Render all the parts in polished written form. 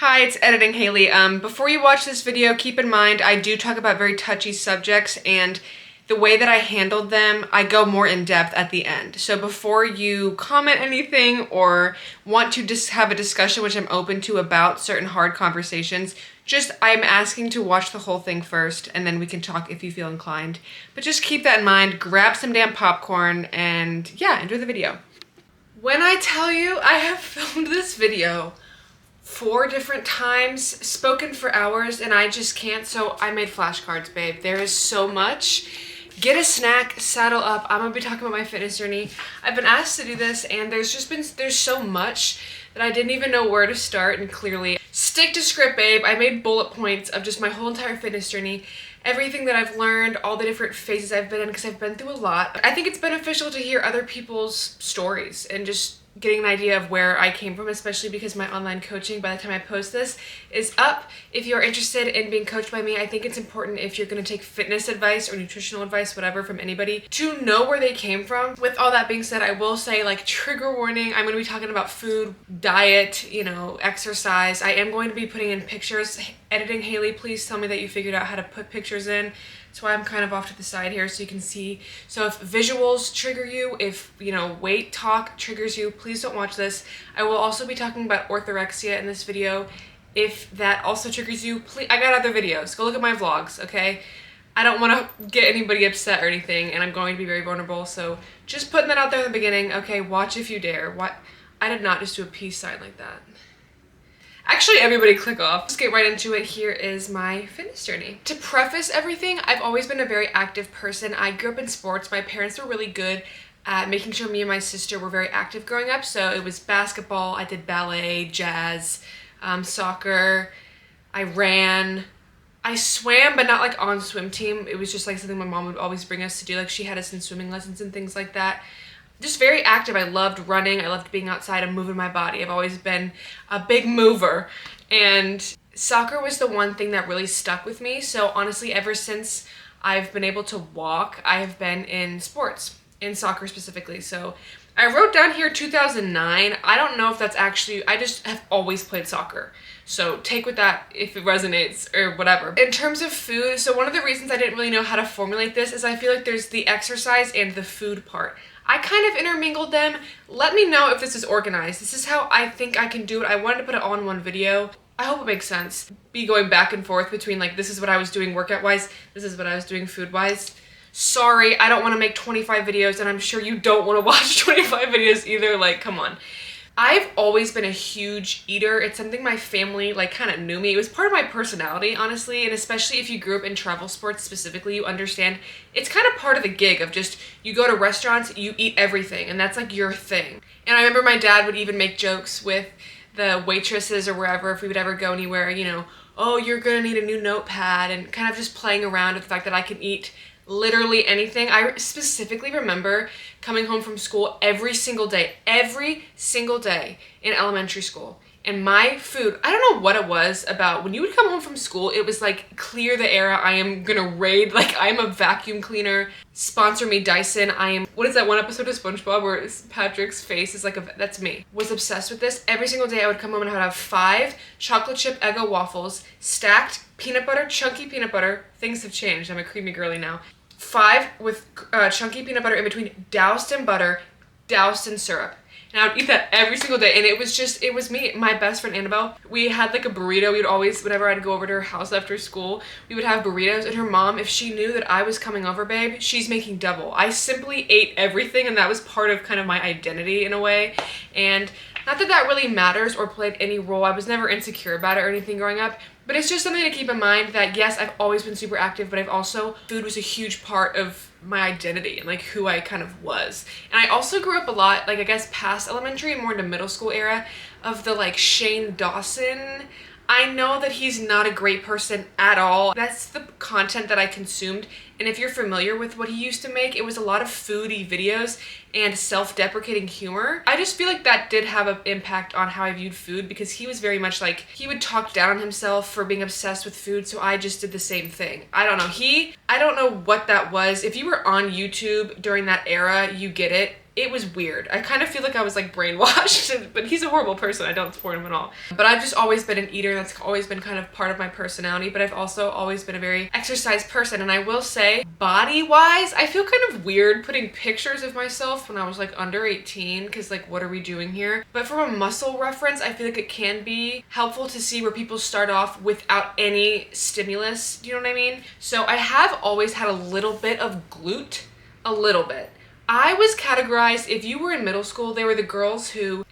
Hi, it's Editing Haley. Before you watch this video, keep in mind I do talk about very touchy subjects, and the way that I handled them, I go more in depth at the end. So before you comment anything or want to just have a discussion, which I'm open to, about certain hard conversations, I'm asking to watch the whole thing first, and then we can talk if you feel inclined. But just keep that in mind, grab some damn popcorn, and yeah, enjoy the video. When I tell you I have filmed this video 4 different times, spoken for hours, and I just can't, so I made flashcards, babe. There is so much. Get a snack, saddle up. I'm gonna be talking about my fitness journey. I've been asked to do this, and there's so much that I didn't even know where to start, and clearly, stick to script, babe. I made bullet points of just my whole entire fitness journey, everything that I've learned, all the different phases I've been in, because I've been through a lot. I think it's beneficial to hear other people's stories and just getting an idea of where I came from, especially because my online coaching, by the time I post this, is up. If you're interested in being coached by me, I think it's important, if you're going to take fitness advice or nutritional advice, whatever, from anybody, to know where they came from. With all that being said, I will say, like, trigger warning, I'm going to be talking about food, diet, exercise. I am going to be putting in pictures. Editing Haley, please tell me that you figured out how to put pictures in. That's why I'm kind of off to the side here so you can see. So if visuals trigger you, if, weight talk triggers you, please don't watch this. I will also be talking about orthorexia in this video. If that also triggers you, please, I got other videos. Go look at my vlogs, okay? I don't want to get anybody upset or anything, and I'm going to be very vulnerable, so just putting that out there in the beginning, okay? Watch if you dare. What? I did not just do a peace sign like that. Actually, everybody click off. Let's get right into it. Here is my fitness journey. To preface everything, I've always been a very active person. I grew up in sports. My parents were really good at making sure me and my sister were very active growing up. So it was basketball, I did ballet, jazz, soccer, I ran, I swam, but not like on swim team. It was just like something my mom would always bring us to do. Like, she had us in swimming lessons and things like that. Just very active. I loved running. I loved being outside and moving my body. I've always been a big mover, and soccer was the one thing that really stuck with me. So honestly, ever since I've been able to walk, I have been in sports, in soccer specifically. So I wrote down here 2009. I don't know if that's actually, I just have always played soccer. So take with that if it resonates or whatever. In terms of food, so one of the reasons I didn't really know how to formulate this is I feel like there's the exercise and the food part. I kind of intermingled them. Let me know if this is organized. This is how I think I can do it. I wanted to put it all in one video. I hope it makes sense. Be going back and forth between, like, this is what I was doing workout-wise, this is what I was doing food-wise. Sorry, I don't want to make 25 videos, and I'm sure you don't want to watch 25 videos either. Like, come on. I've always been a huge eater. It's something my family, like, kind of knew me. It was part of my personality, honestly, and especially if you grew up in travel sports specifically, you understand it's kind of part of the gig of just, you go to restaurants, you eat everything, and that's like your thing. And I remember my dad would even make jokes with the waitresses or wherever, if we would ever go anywhere, oh, you're gonna need a new notepad, and kind of just playing around with the fact that I can eat literally anything. I specifically remember coming home from school every single day in elementary school. And my food, I don't know what it was about, when you would come home from school, it was like, clear the era, I am gonna raid, like, I'm a vacuum cleaner, sponsor me Dyson, what is that one episode of SpongeBob where Patrick's face is like, that's me. Was obsessed with this. Every single day I would come home and I would have 5 chocolate chip Eggo waffles, stacked peanut butter, chunky peanut butter. Things have changed, I'm a creamy girly now. 5 with chunky peanut butter in between, doused in butter, doused in syrup. And I would eat that every single day, and it was me, my best friend Annabelle. We had like a burrito. We would always, whenever I'd go over to her house after school, we would have burritos, and her mom, if she knew that I was coming over, babe, she's making double. I simply ate everything, and that was part of kind of my identity in a way. And not that that really matters or played any role. I was never insecure about it or anything growing up, but it's just something to keep in mind that, yes, I've always been super active, but food was a huge part of my identity and like who I kind of was. And I also grew up a lot, like, I guess past elementary and more into middle school era, of the like Shane Dawson. I know that he's not a great person at all. That's the content that I consumed. And if you're familiar with what he used to make, it was a lot of foodie videos and self-deprecating humor. I just feel like that did have an impact on how I viewed food, because he was very much like, he would talk down on himself for being obsessed with food, so I just did the same thing. I don't know. I don't know what that was. If you were on YouTube during that era, you get it. it was weird. I kind of feel like I was like brainwashed, but he's a horrible person. I don't support him at all. But I've just always been an eater. That's always been kind of part of my personality, but I've also always been a very exercise person. And I will say, body-wise, I feel kind of weird putting pictures of myself when I was like under 18, because like, what are we doing here? But from a muscle reference, I feel like it can be helpful to see where people start off without any stimulus. Do you know what I mean? So I have always had a little bit of glute, a little bit. I was categorized, if you were in middle school, they were the girls who,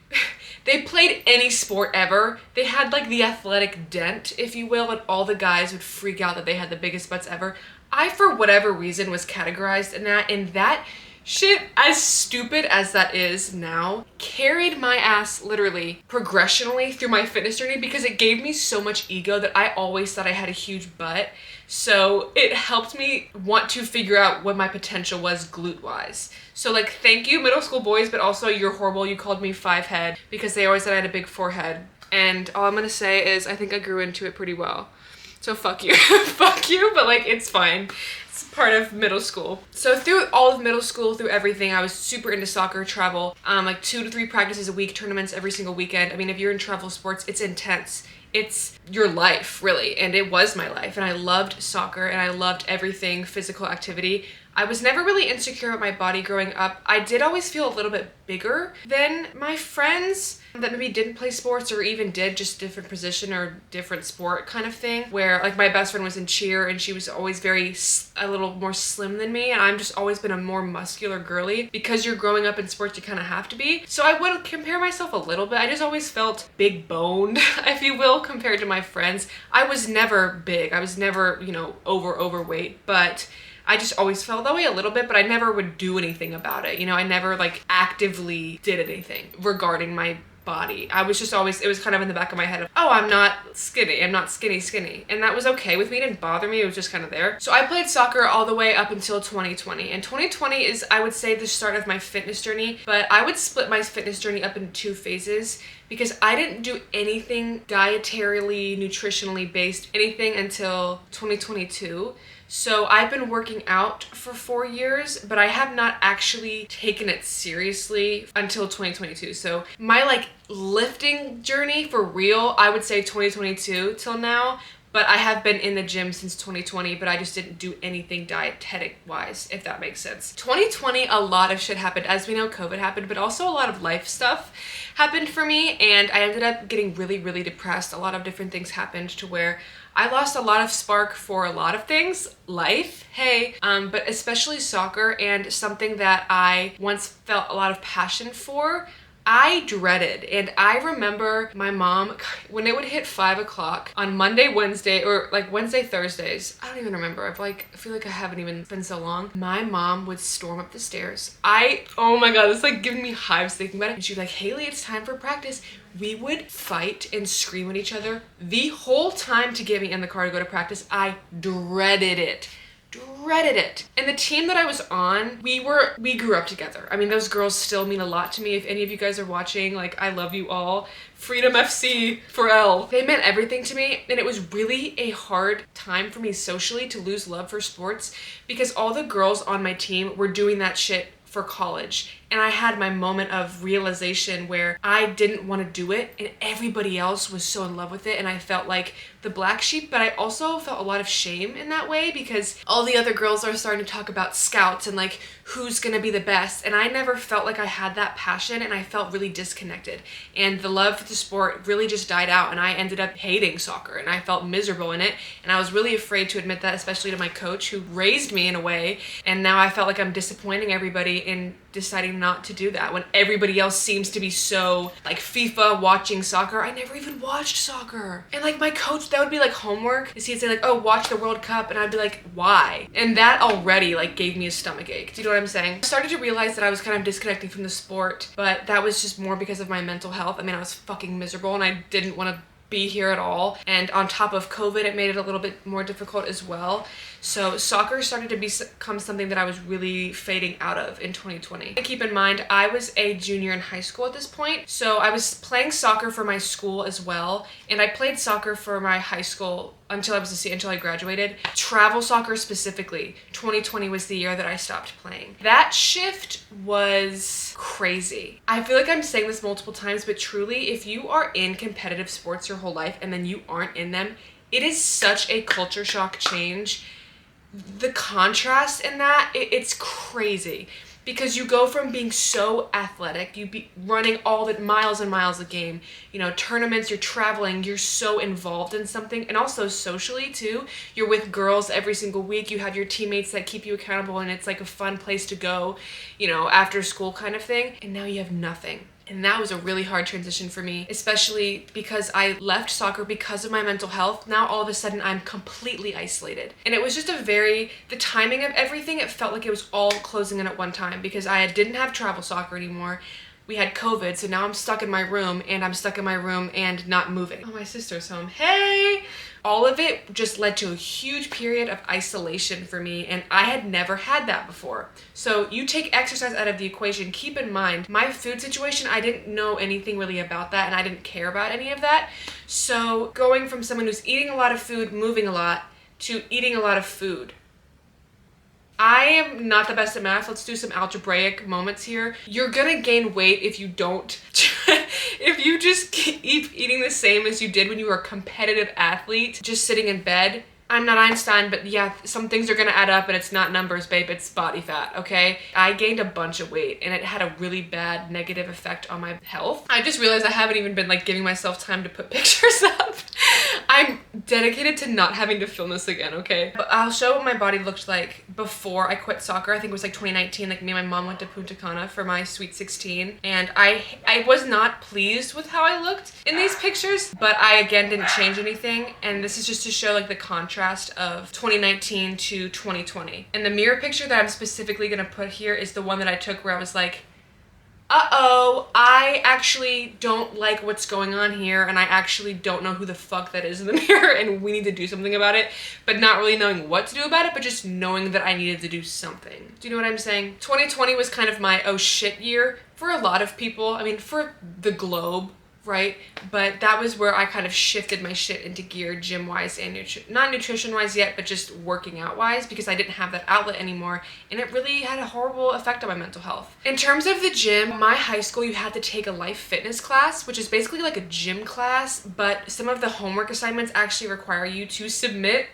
they played any sport ever. They had like the athletic dent, if you will, and all the guys would freak out that they had the biggest butts ever. I, for whatever reason, was categorized in that, and that shit, as stupid as that is now, carried my ass literally progressionally through my fitness journey because it gave me so much ego that I always thought I had a huge butt. So it helped me want to figure out what my potential was glute-wise. So like, thank you middle school boys, but also you're horrible. You called me 5-head because they always said I had a big forehead. And all I'm gonna say is I think I grew into it pretty well. So fuck you. Fuck you, but like, it's fine. It's part of middle school. So through all of middle school, through everything, I was super into soccer, travel, like 2 to 3 practices a week, tournaments every single weekend. I mean, if you're in travel sports, it's intense. It's your life, really, and it was my life, and I loved soccer, and I loved everything physical activity. I was never really insecure about my body growing up. I did always feel a little bit bigger than my friends that maybe didn't play sports or even did just different position or different sport kind of thing, where like my best friend was in cheer and she was always a little more slim than me, and I'm just always been a more muscular girly. Because you're growing up in sports, you kind of have to be. So I would compare myself a little bit. I just always felt big boned, if you will, compared to my friends. I was never big. I was never, you know, overweight, but I just always felt that way a little bit, but I never would do anything about it. You know, I never like actively did anything regarding my body. I was just always, it was kind of in the back of my head of, oh, I'm not skinny. I'm not skinny. And that was okay with me. It didn't bother me. It was just kind of there. So I played soccer all the way up until 2020. And 2020 is, I would say, the start of my fitness journey, but I would split my fitness journey up into 2 phases because I didn't do anything dietarily, nutritionally based, anything until 2022. So I've been working out for 4 years, but I have not actually taken it seriously until 2022. So my like lifting journey for real, I would say 2022 till now, but I have been in the gym since 2020, but I just didn't do anything dietetic wise, if that makes sense. 2020, a lot of shit happened. As we know, COVID happened, but also a lot of life stuff happened for me, and I ended up getting really, really depressed. A lot of different things happened to where I lost a lot of spark for a lot of things, life, hey, but especially soccer, and something that I once felt a lot of passion for, I dreaded. And I remember my mom, when it would hit 5 o'clock on Monday, Wednesday, or like Wednesday, Thursdays, I don't even remember. I feel like I haven't even been so long. My mom would storm up the stairs. Oh my God, it's like giving me hives thinking about it. And she'd be like, Haley, it's time for practice. We would fight and scream at each other the whole time to get me in the car to go to practice. I dreaded it. And the team that I was on, we grew up together. I mean, those girls still mean a lot to me. If any of you guys are watching, like, I love you all. Freedom FC for L. They meant everything to me, and it was really a hard time for me socially to lose love for sports because all the girls on my team were doing that shit for college. And I had my moment of realization where I didn't want to do it and everybody else was so in love with it, and I felt like the black sheep, but I also felt a lot of shame in that way because all the other girls are starting to talk about scouts and like who's gonna be the best, and I never felt like I had that passion, and I felt really disconnected, and the love for the sport really just died out, and I ended up hating soccer, and I felt miserable in it, and I was really afraid to admit that, especially to my coach who raised me in a way, and now I felt like I'm disappointing everybody in deciding not to do that when everybody else seems to be so like FIFA watching soccer. I never even watched soccer. And like my coach, that would be like homework. He'd say like, oh, watch the World Cup. And I'd be like, why? And that already like gave me a stomach ache. Do you know what I'm saying? I started to realize that I was kind of disconnecting from the sport, but that was just more because of my mental health. I mean, I was fucking miserable and I didn't want to be here at all. And on top of COVID, it made it a little bit more difficult as well. So soccer started to become something that I was really fading out of in 2020. Keep in mind, I was a junior in high school at this point. So I was playing soccer for my school as well. And I played soccer for my high school until I graduated. Travel soccer specifically, 2020 was the year that I stopped playing. That shift was crazy. I feel like I'm saying this multiple times, but truly, if you are in competitive sports your whole life and then you aren't in them, it is such a culture shock change. The contrast in that, it's crazy. Because you go from being so athletic, you be running all the miles and miles a game, you know, tournaments, you're traveling, you're so involved in something, and also socially too. You're with girls every single week, you have your teammates that keep you accountable, and it's like a fun place to go, you know, after school kind of thing. And now you have nothing. And that was a really hard transition for me, especially because I left soccer because of my mental health. Now all of a sudden I'm completely isolated. And it was just the timing of everything, it felt like it was all closing in at one time because I didn't have travel soccer anymore. We had COVID, so now I'm stuck in my room and not moving. Oh, my sister's home. Hey! All of it just led to a huge period of isolation for me, and I had never had that before. So you take exercise out of the equation. Keep in mind, my food situation, I didn't know anything really about that, and I didn't care about any of that. So going from someone who's eating a lot of food, moving a lot, to eating a lot of food. I am not the best at math. Let's do some algebraic moments here. You're gonna gain weight if you don't, if you just keep eating the same as you did when you were a competitive athlete, just sitting in bed. I'm not Einstein, but yeah, some things are gonna add up and it's not numbers, babe, it's body fat, okay? I gained a bunch of weight and it had a really bad negative effect on my health. I just realized I haven't even been like giving myself time to put pictures up. I'm dedicated to not having to film this again, okay? But I'll show what my body looked like before I quit soccer. I think it was like 2019, like me and my mom went to Punta Cana for my Sweet 16. And I was not pleased with how I looked in these pictures, but I again didn't change anything. And this is just to show like the contrast of 2019 to 2020. And the mirror picture that I'm specifically gonna put here is the one that I took where I was like, uh-oh, I actually don't like what's going on here, and I actually don't know who the fuck that is in the mirror, and we need to do something about it, but not really knowing what to do about it, but just knowing that I needed to do something. Do you know what I'm saying? 2020 was kind of my oh shit year for a lot of people. I mean, for the globe, right? But that was where I kind of shifted my shit into gear gym-wise and not nutrition-wise yet, but just working out-wise, because I didn't have that outlet anymore, and it really had a horrible effect on my mental health. In terms of the gym, my high school, you had to take a life fitness class, which is basically like a gym class, but some of the homework assignments actually require you to submit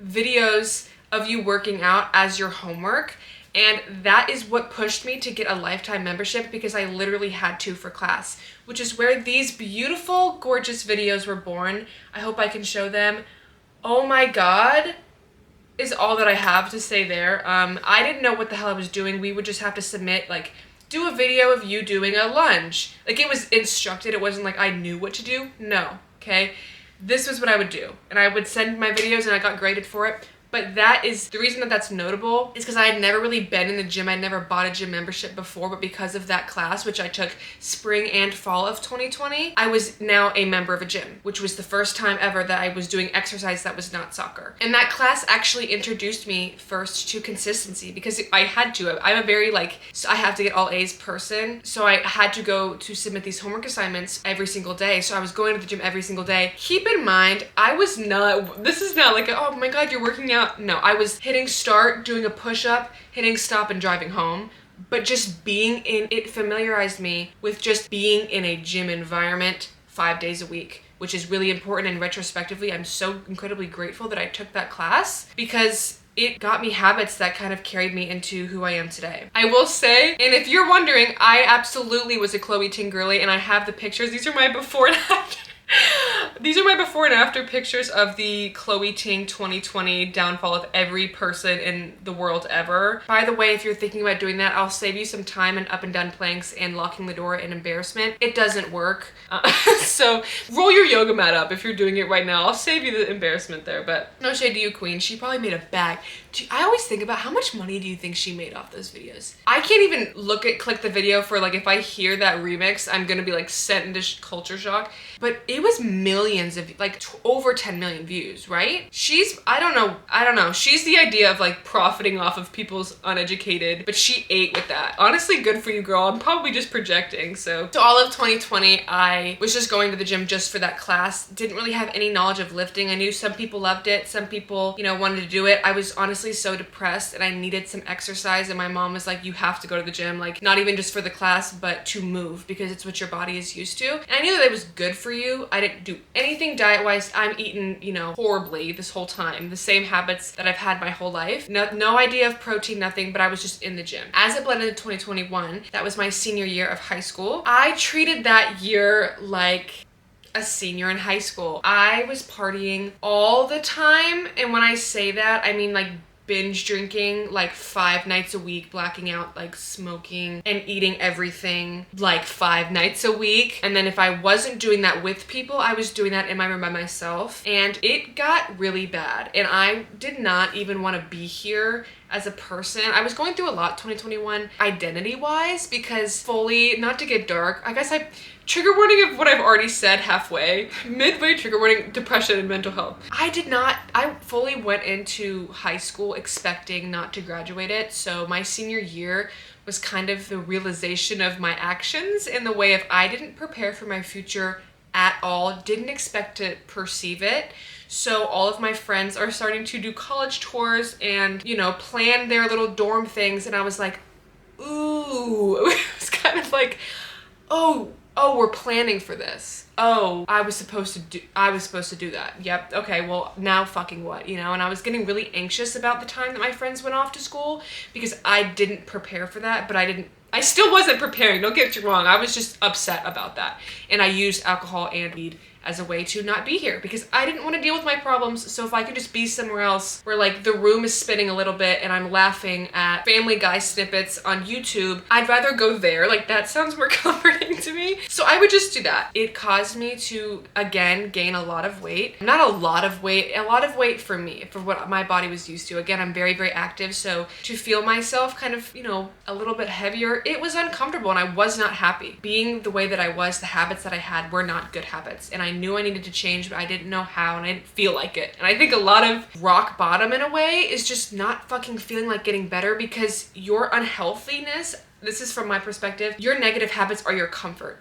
videos of you working out as your homework. And that is what pushed me to get a lifetime membership, because I literally had to for class, which is where these beautiful, gorgeous videos were born. I hope I can show them. Oh my God, is all that I have to say there. I didn't know what the hell I was doing. We would just have to submit, like, do a video of you doing a lunge. Like, it was instructed. It wasn't like I knew what to do. No, okay? This was what I would do. And I would send my videos and I got graded for it. But that is, the reason that that's notable is because I had never really been in the gym. I'd never bought a gym membership before, but because of that class, which I took spring and fall of 2020, I was now a member of a gym, which was the first time ever that I was doing exercise that was not soccer. And that class actually introduced me first to consistency, because I had to. I'm a very I have to get all A's person. So I had to go to submit these homework assignments every single day. So I was going to the gym every single day. Keep in mind, I was not, this is not like, oh my God, you're working out. No, I was hitting start, doing a push-up, hitting stop, and driving home. But just being in it familiarized me with just being in a gym environment 5 days a week, which is really important. And retrospectively, I'm so incredibly grateful that I took that class, because it got me habits that kind of carried me into who I am today. I will say, and if you're wondering, I absolutely was a Chloe Ting girly, and I have the pictures. These are my before and after. These are my before and after pictures of the Chloe Ting 2020 downfall of every person in the world ever. By the way, if you're thinking about doing that, I'll save you some time and up and down planks and locking the door and embarrassment. It doesn't work. So roll your yoga mat up if you're doing it right now. I'll save you the embarrassment there, but no shade to you, queen. She probably made a bag. I always think about how much money do you think she made off those videos? I can't even click the video for, like, if I hear that remix, I'm gonna be like sent into culture shock. But it was millions millions of, like over 10 million views, right? She's, I don't know. She's the idea of like profiting off of people's uneducated, but she ate with that. Honestly, good for you, girl. I'm probably just projecting. So all of 2020, I was just going to the gym just for that class. Didn't really have any knowledge of lifting. I knew some people loved it. Some people, you know, wanted to do it. I was honestly so depressed and I needed some exercise, and my mom was like, you have to go to the gym, like not even just for the class, but to move, because it's what your body is used to. And I knew that it was good for you. I didn't do anything diet-wise. I'm eating, you know, horribly this whole time. The same habits that I've had my whole life. No idea of protein, nothing, but I was just in the gym. As it blended into 2021, that was my senior year of high school. I treated that year like a senior in high school. I was partying all the time, and when I say that, I mean like binge drinking like 5 nights a week, blacking out, like smoking and eating everything like 5 nights a week. And then if I wasn't doing that with people, I was doing that in my room by myself, and it got really bad. And I did not even want to be here as a person. I was going through a lot 2021 identity wise, because fully, not to get dark, I guess trigger warning of what I've already said halfway. Midway trigger warning, depression and mental health. I fully went into high school expecting not to graduate it. So my senior year was kind of the realization of my actions, in the way of I didn't prepare for my future at all, didn't expect to perceive it. So all of my friends are starting to do college tours and, you know, plan their little dorm things. And I was like, ooh, it was kind of like, oh, we're planning for this. Oh, I was supposed to do that. Yep. Okay. Well, now fucking what, you know? And I was getting really anxious about the time that my friends went off to school, because I didn't prepare for that, but I still wasn't preparing. Don't get me wrong. I was just upset about that. And I used alcohol and weed as a way to not be here, because I didn't want to deal with my problems. So if I could just be somewhere else where like the room is spinning a little bit and I'm laughing at Family Guy snippets on YouTube, I'd rather go there. Like that sounds more comforting to me. So I would just do that. It caused me to, again, gain a lot of weight. Not a lot of weight, a lot of weight for me, for what my body was used to. Again, I'm very, very active. So to feel myself kind of, you know, a little bit heavier, it was uncomfortable and I was not happy. Being the way that I was, the habits that I had were not good habits. And I knew I needed to change, but I didn't know how and I didn't feel like it. And I think a lot of rock bottom in a way is just not fucking feeling like getting better, because your unhealthiness, this is from my perspective, your negative habits are your comfort.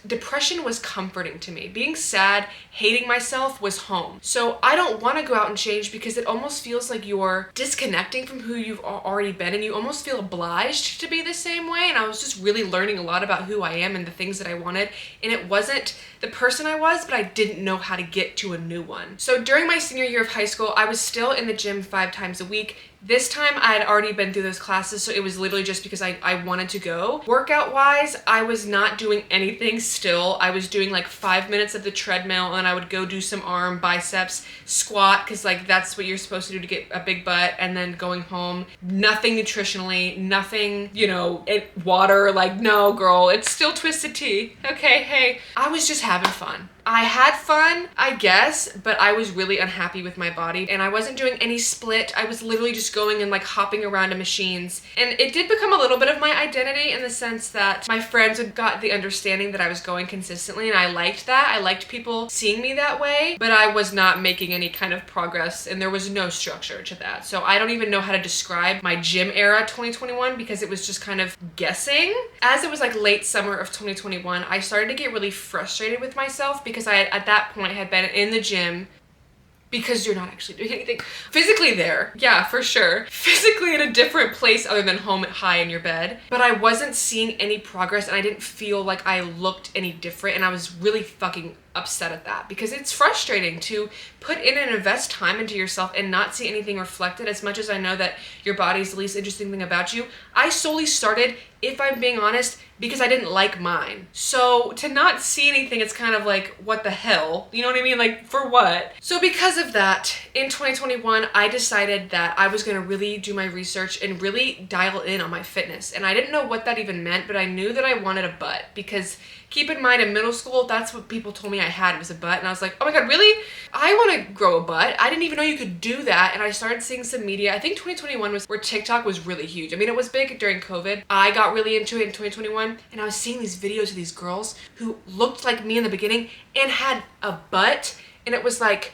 Depression was comforting to me. Being sad, hating myself was home. So I don't want to go out and change, because it almost feels like you're disconnecting from who you've already been, and you almost feel obliged to be the same way. And I was just really learning a lot about who I am and the things that I wanted. And it wasn't the person I was, but I didn't know how to get to a new one. So during my senior year of high school, I was still in the gym 5 times a week. This time I had already been through those classes, so it was literally just because I wanted to go. Workout wise, I was not doing anything still. I was doing like 5 minutes of the treadmill, and I would go do some arm, biceps, squat, because like that's what you're supposed to do to get a big butt, and then going home. Nothing nutritionally, nothing, you know, water, like no girl, it's still Twisted Tea. Okay, hey, I was just having fun. I had fun, I guess, but I was really unhappy with my body, and I wasn't doing any split. I was literally just going and like hopping around to machines. And it did become a little bit of my identity, in the sense that my friends had got the understanding that I was going consistently, and I liked that. I liked people seeing me that way, but I was not making any kind of progress, and there was no structure to that. So I don't even know how to describe my gym era 2021, because it was just kind of guessing. As it was like late summer of 2021, I started to get really frustrated with myself, because I at that point had been in the gym, because you're not actually doing anything physically there. Yeah, for sure. Physically in a different place other than home high in your bed. But I wasn't seeing any progress, and I didn't feel like I looked any different, and I was really fucking upset at that, because it's frustrating to put in and invest time into yourself and not see anything reflected. As much as I know that your body's the least interesting thing about you, I solely started, if I'm being honest, because I didn't like mine. So to not see anything, it's kind of like, what the hell? You know what I mean? Like, for what? So because of that, in 2021, I decided that I was gonna really do my research and really dial in on my fitness. And I didn't know what that even meant, but I knew that I wanted a butt because keep in mind in middle school, that's what people told me I had, was a butt. And I was like, oh my God, really? I wanna grow a butt. I didn't even know you could do that. And I started seeing some media. I think 2021 was where TikTok was really huge. I mean, it was big during COVID. I got really into it in 2021 and I was seeing these videos of these girls who looked like me in the beginning and had a butt. And it was like,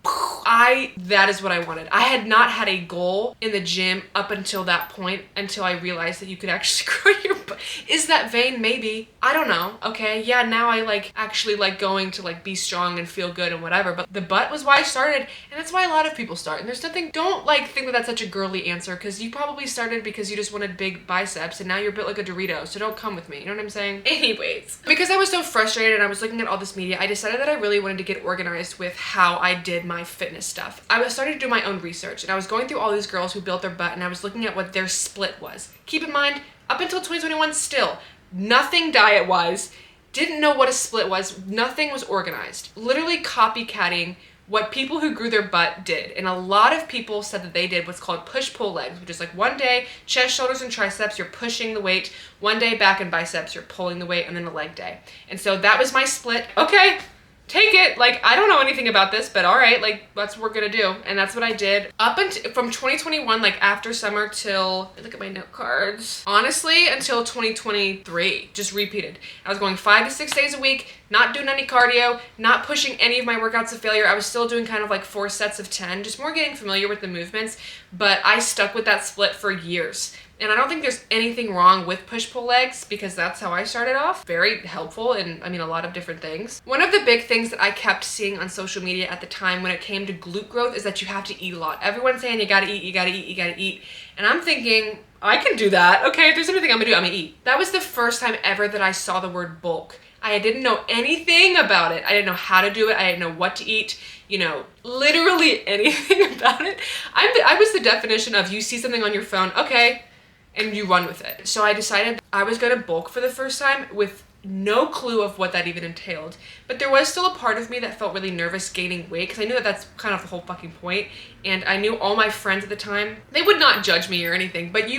that is what I wanted. I had not had a goal in the gym up until that point, until I realized that you could actually grow your butt. Is that vain? Maybe. I don't know. Okay. Yeah, now I actually like going to be strong and feel good and whatever, but the butt was why I started, and that's why a lot of people start. And there's nothing, don't think that that's such a girly answer, because you probably started because you just wanted big biceps and now you're built like a Dorito, so don't come with me. You know what I'm saying? Anyways, because I was so frustrated and I was looking at all this media, I decided that I really wanted to get organized with how I did my fitness stuff. I was starting to do my own research and I was going through all these girls who built their butt and I was looking at what their split was. Keep in mind, up until 2021 still, nothing diet-wise, didn't know what a split was, nothing was organized. Literally copycatting what people who grew their butt did. And a lot of people said that they did what's called push-pull legs, which is like one day, chest, shoulders, and triceps, you're pushing the weight. One day, back and biceps, you're pulling the weight, and then a leg day. And so that was my split. Okay. Take it. I don't know anything about this, but all right, that's what we're gonna do. And that's what I did up until from 2021, after summer till, look at my note cards, honestly, until 2023, just repeated. I was going 5 to 6 days a week, not doing any cardio, not pushing any of my workouts to failure. I was still doing kind of 4 sets of 10, just more getting familiar with the movements, but I stuck with that split for years. And I don't think there's anything wrong with push-pull legs because that's how I started off. Very helpful in, a lot of different things. One of the big things that I kept seeing on social media at the time when it came to glute growth is that you have to eat a lot. Everyone's saying you gotta eat, you gotta eat, you gotta eat. And I'm thinking, I can do that. Okay, if there's anything I'm gonna do, I'm gonna eat. That was the first time ever that I saw the word bulk. I didn't know anything about it. I didn't know how to do it. I didn't know what to eat. Literally anything about it. I was the definition of you see something on your phone, okay, and you run with it. So I decided I was gonna bulk for the first time with no clue of what that even entailed. But there was still a part of me that felt really nervous gaining weight because I knew that that's kind of the whole fucking point. And I knew all my friends at the time, they would not judge me or anything, but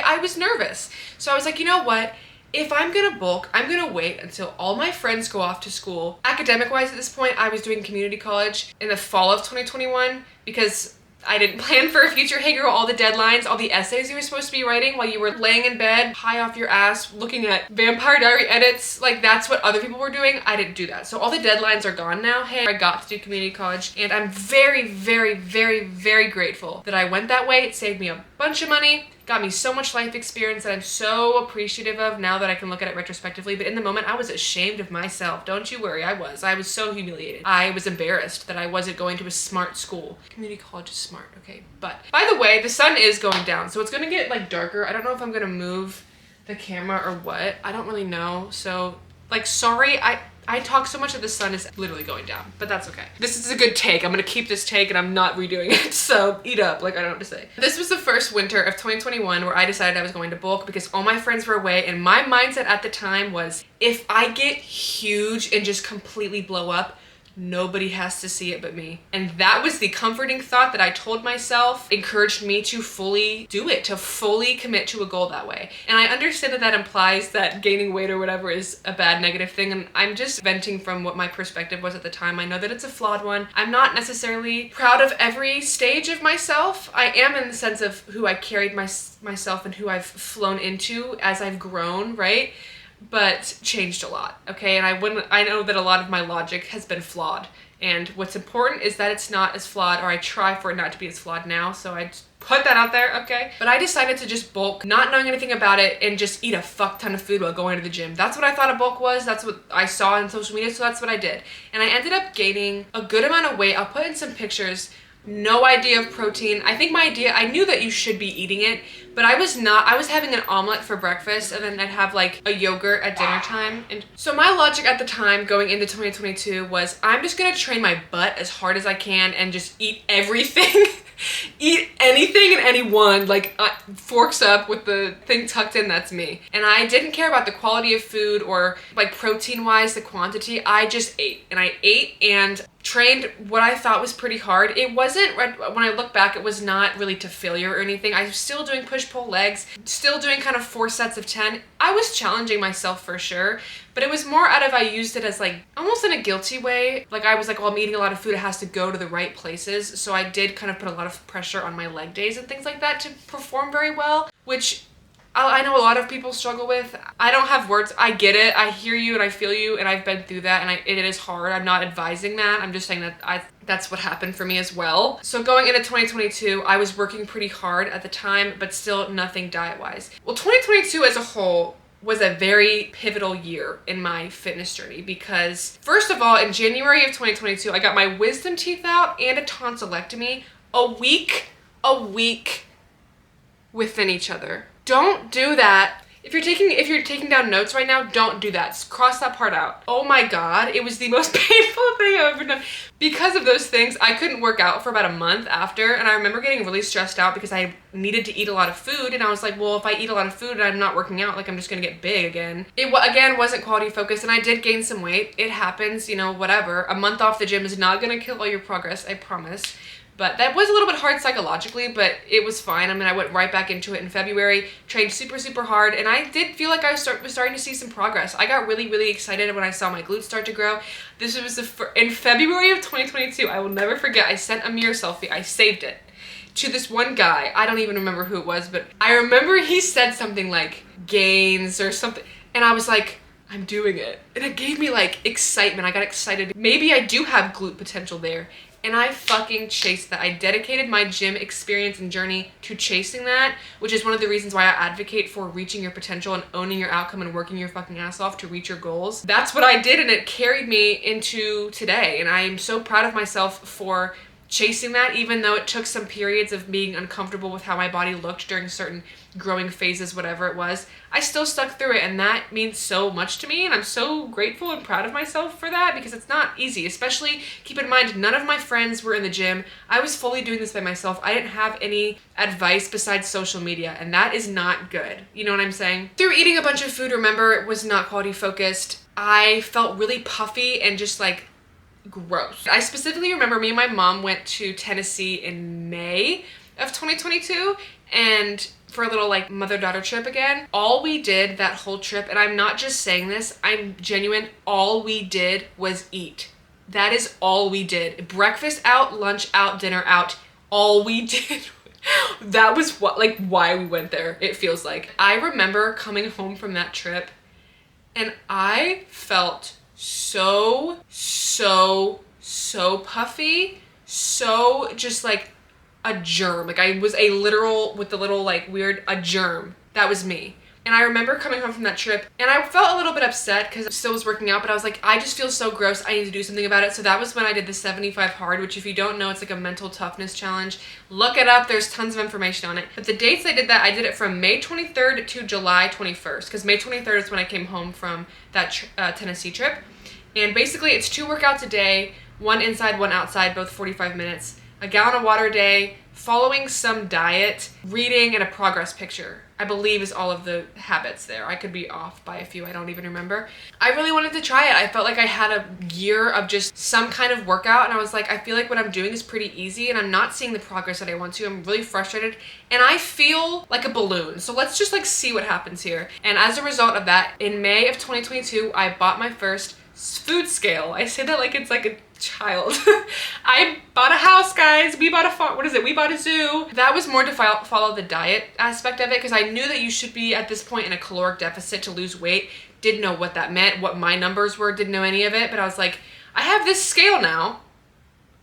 I was nervous. So I was like, you know what? If I'm gonna bulk, I'm gonna wait until all my friends go off to school. Academic-wise at this point, I was doing community college in the fall of 2021 because I didn't plan for a future. Hey girl, all the deadlines, all the essays you were supposed to be writing while you were laying in bed, high off your ass, looking at Vampire Diary edits, that's what other people were doing. I didn't do that. So all the deadlines are gone now. Hey, I got to do community college and I'm very, very, very, very grateful that I went that way. It saved me a bunch of money, got me so much life experience that I'm so appreciative of now that I can look at it retrospectively. But in the moment, I was ashamed of myself. Don't you worry, I was so humiliated. I was embarrassed that I wasn't going to a smart school. Community college is smart, okay. But by the way, the sun is going down, so it's gonna get darker. I don't know if I'm gonna move the camera or what. I don't really know. So sorry, I talk so much that the sun is literally going down, but that's okay. This is a good take. I'm gonna keep this take and I'm not redoing it, so eat up, I don't know what to say. This was the first winter of 2021 where I decided I was going to bulk because all my friends were away and my mindset at the time was, if I get huge and just completely blow up, nobody has to see it but me. And that was the comforting thought that I told myself, encouraged me to fully do it, to fully commit to a goal that way. And I understand that that implies that gaining weight or whatever is a bad negative thing, and I'm just venting from what my perspective was at the time. I know that it's a flawed one. I'm not necessarily proud of every stage of myself. I am in the sense of who I carried myself and who I've flown into as I've grown, right? But changed a lot, okay? And I know that a lot of my logic has been flawed. And what's important is that it's not as flawed, or I try for it not to be as flawed now, so I just put that out there, okay? But I decided to just bulk, not knowing anything about it, and just eat a fuck ton of food while going to the gym. That's what I thought a bulk was, that's what I saw on social media, so that's what I did. And I ended up gaining a good amount of weight. I'll put in some pictures. No idea of protein. I think I knew that you should be eating it, But I was having an omelet for breakfast, and then I'd have like a yogurt at dinner time. And so my logic at the time going into 2022 was, I'm just gonna train my butt as hard as I can and just eat everything. Eat anything and anyone, like forks up with the thing tucked in, that's me. And I didn't care about the quality of food or like protein wise, the quantity. I just ate, and I ate and trained what I thought was pretty hard. It wasn't, when I look back, it was not really to failure or anything. I was still doing push-pull legs, still doing kind of 4 sets of 10. I was challenging myself for sure, but it was more out of, I used it as like, almost in a guilty way. Like I was like, well, I'm eating a lot of food, it has to go to the right places. So I did kind of put a lot of pressure on my leg days and things like that to perform very well, which I know a lot of people struggle with. I don't have words. I get it. I hear you and I feel you, and I've been through that, and it is hard. I'm not advising that. I'm just saying that that's what happened for me as well. So going into 2022, I was working pretty hard at the time, but still nothing diet-wise. Well, 2022 as a whole was a very pivotal year in my fitness journey because, first of all, in January of 2022, I got my wisdom teeth out and a tonsillectomy a week within each other. Don't do that. If you're taking down notes right now, don't do that. Just cross that part out. Oh my God, it was the most painful thing I've ever done. Because of those things, I couldn't work out for about a month after, and I remember getting really stressed out because I needed to eat a lot of food, and I was like, well, if I eat a lot of food and I'm not working out, like I'm just gonna get big again. It again wasn't quality focused, and I did gain some weight. It happens, you know, whatever. A month off the gym is not gonna kill all your progress, I promise. But that was a little bit hard psychologically, but it was fine. I mean, I went right back into it in February, trained super, super hard, and I did feel like I was starting to see some progress. I got really, really excited when I saw my glutes start to grow. This was in February of 2022. I will never forget. I sent a mirror selfie. I saved it to this one guy. I don't even remember who it was, but I remember he said something like gains or something, and I was like, I'm doing it. And it gave me like excitement. I got excited. Maybe I do have glute potential there. And I fucking chased that. I dedicated my gym experience and journey to chasing that, which is one of the reasons why I advocate for reaching your potential and owning your outcome and working your fucking ass off to reach your goals. That's what I did, and it carried me into today. And I am so proud of myself for chasing that, even though it took some periods of being uncomfortable with how my body looked during certain growing phases, whatever it was. I still stuck through it, and that means so much to me, and I'm so grateful and proud of myself for that because it's not easy. Especially, keep in mind, none of my friends were in the gym. I was fully doing this by myself. I didn't have any advice besides social media, and that is not good. You know what I'm saying? Through eating a bunch of food, remember, it was not quality focused. I felt really puffy and just like gross. I specifically remember me and my mom went to Tennessee in May of 2022, and for a little like mother-daughter trip again. All we did that whole trip, and I'm not just saying this, I'm genuine, all we did was eat. That is all we did. Breakfast out, lunch out, dinner out. All we did. That was what, like, why we went there, it feels like. I remember coming home from that trip, and I felt so puffy, so just like a germ. Like I was a literal, with the little like weird, a germ. That was me. And I remember coming home from that trip, and I felt a little bit upset because I still was working out, but I was like, I just feel so gross, I need to do something about it. So that was when I did the 75 hard, which if you don't know, it's like a mental toughness challenge. Look it up, there's tons of information on it. But the dates I did that, I did it from May 23rd to July 21st, because May 23rd is when I came home from that Tennessee trip. And basically it's 2 workouts a day, 1 inside, 1 outside, both 45 minutes, a gallon of water a day, following some diet, reading, and a progress picture, I believe is all of the habits there. I could be off by a few, I don't even remember. I really wanted to try it. I felt like I had a year of just some kind of workout, and I was like, I feel like what I'm doing is pretty easy, and I'm not seeing the progress that I want to. I'm really frustrated, and I feel like a balloon. So let's just like see what happens here. And as a result of that, in May of 2022, I bought my first food scale. I say that like it's like a child. I bought a house, guys. We bought a farm. What is it? We bought a zoo. That was more to follow the diet aspect of it, because I knew that you should be at this point in a caloric deficit to lose weight. Didn't know what that meant, what my numbers were, didn't know any of it, but I was like, I have this scale now.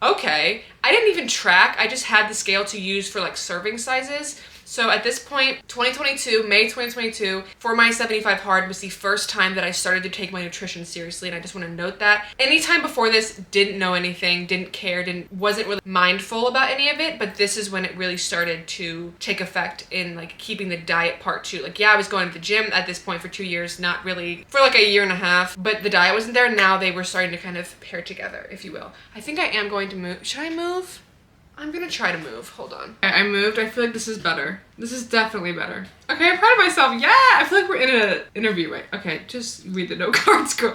Okay. I didn't even track. I just had the scale to use for like serving sizes. So at this point, 2022, May 2022, for my 75 hard was the first time that I started to take my nutrition seriously, and I just want to note that. Anytime before this, didn't know anything, didn't care, wasn't really mindful about any of it, but this is when it really started to take effect in like keeping the diet part too. Like, yeah, I was going to the gym at this point for 2 years, not really, for like a year and a half, but the diet wasn't there. Now they were starting to kind of pair together, if you will. I think I am going to move. Should I move? I'm gonna try to move. Hold on. I moved. I feel like this is better. This is definitely better. Okay, I'm proud of myself. Yeah, I feel like we're in an interview, right? Okay, just read the note cards, girl.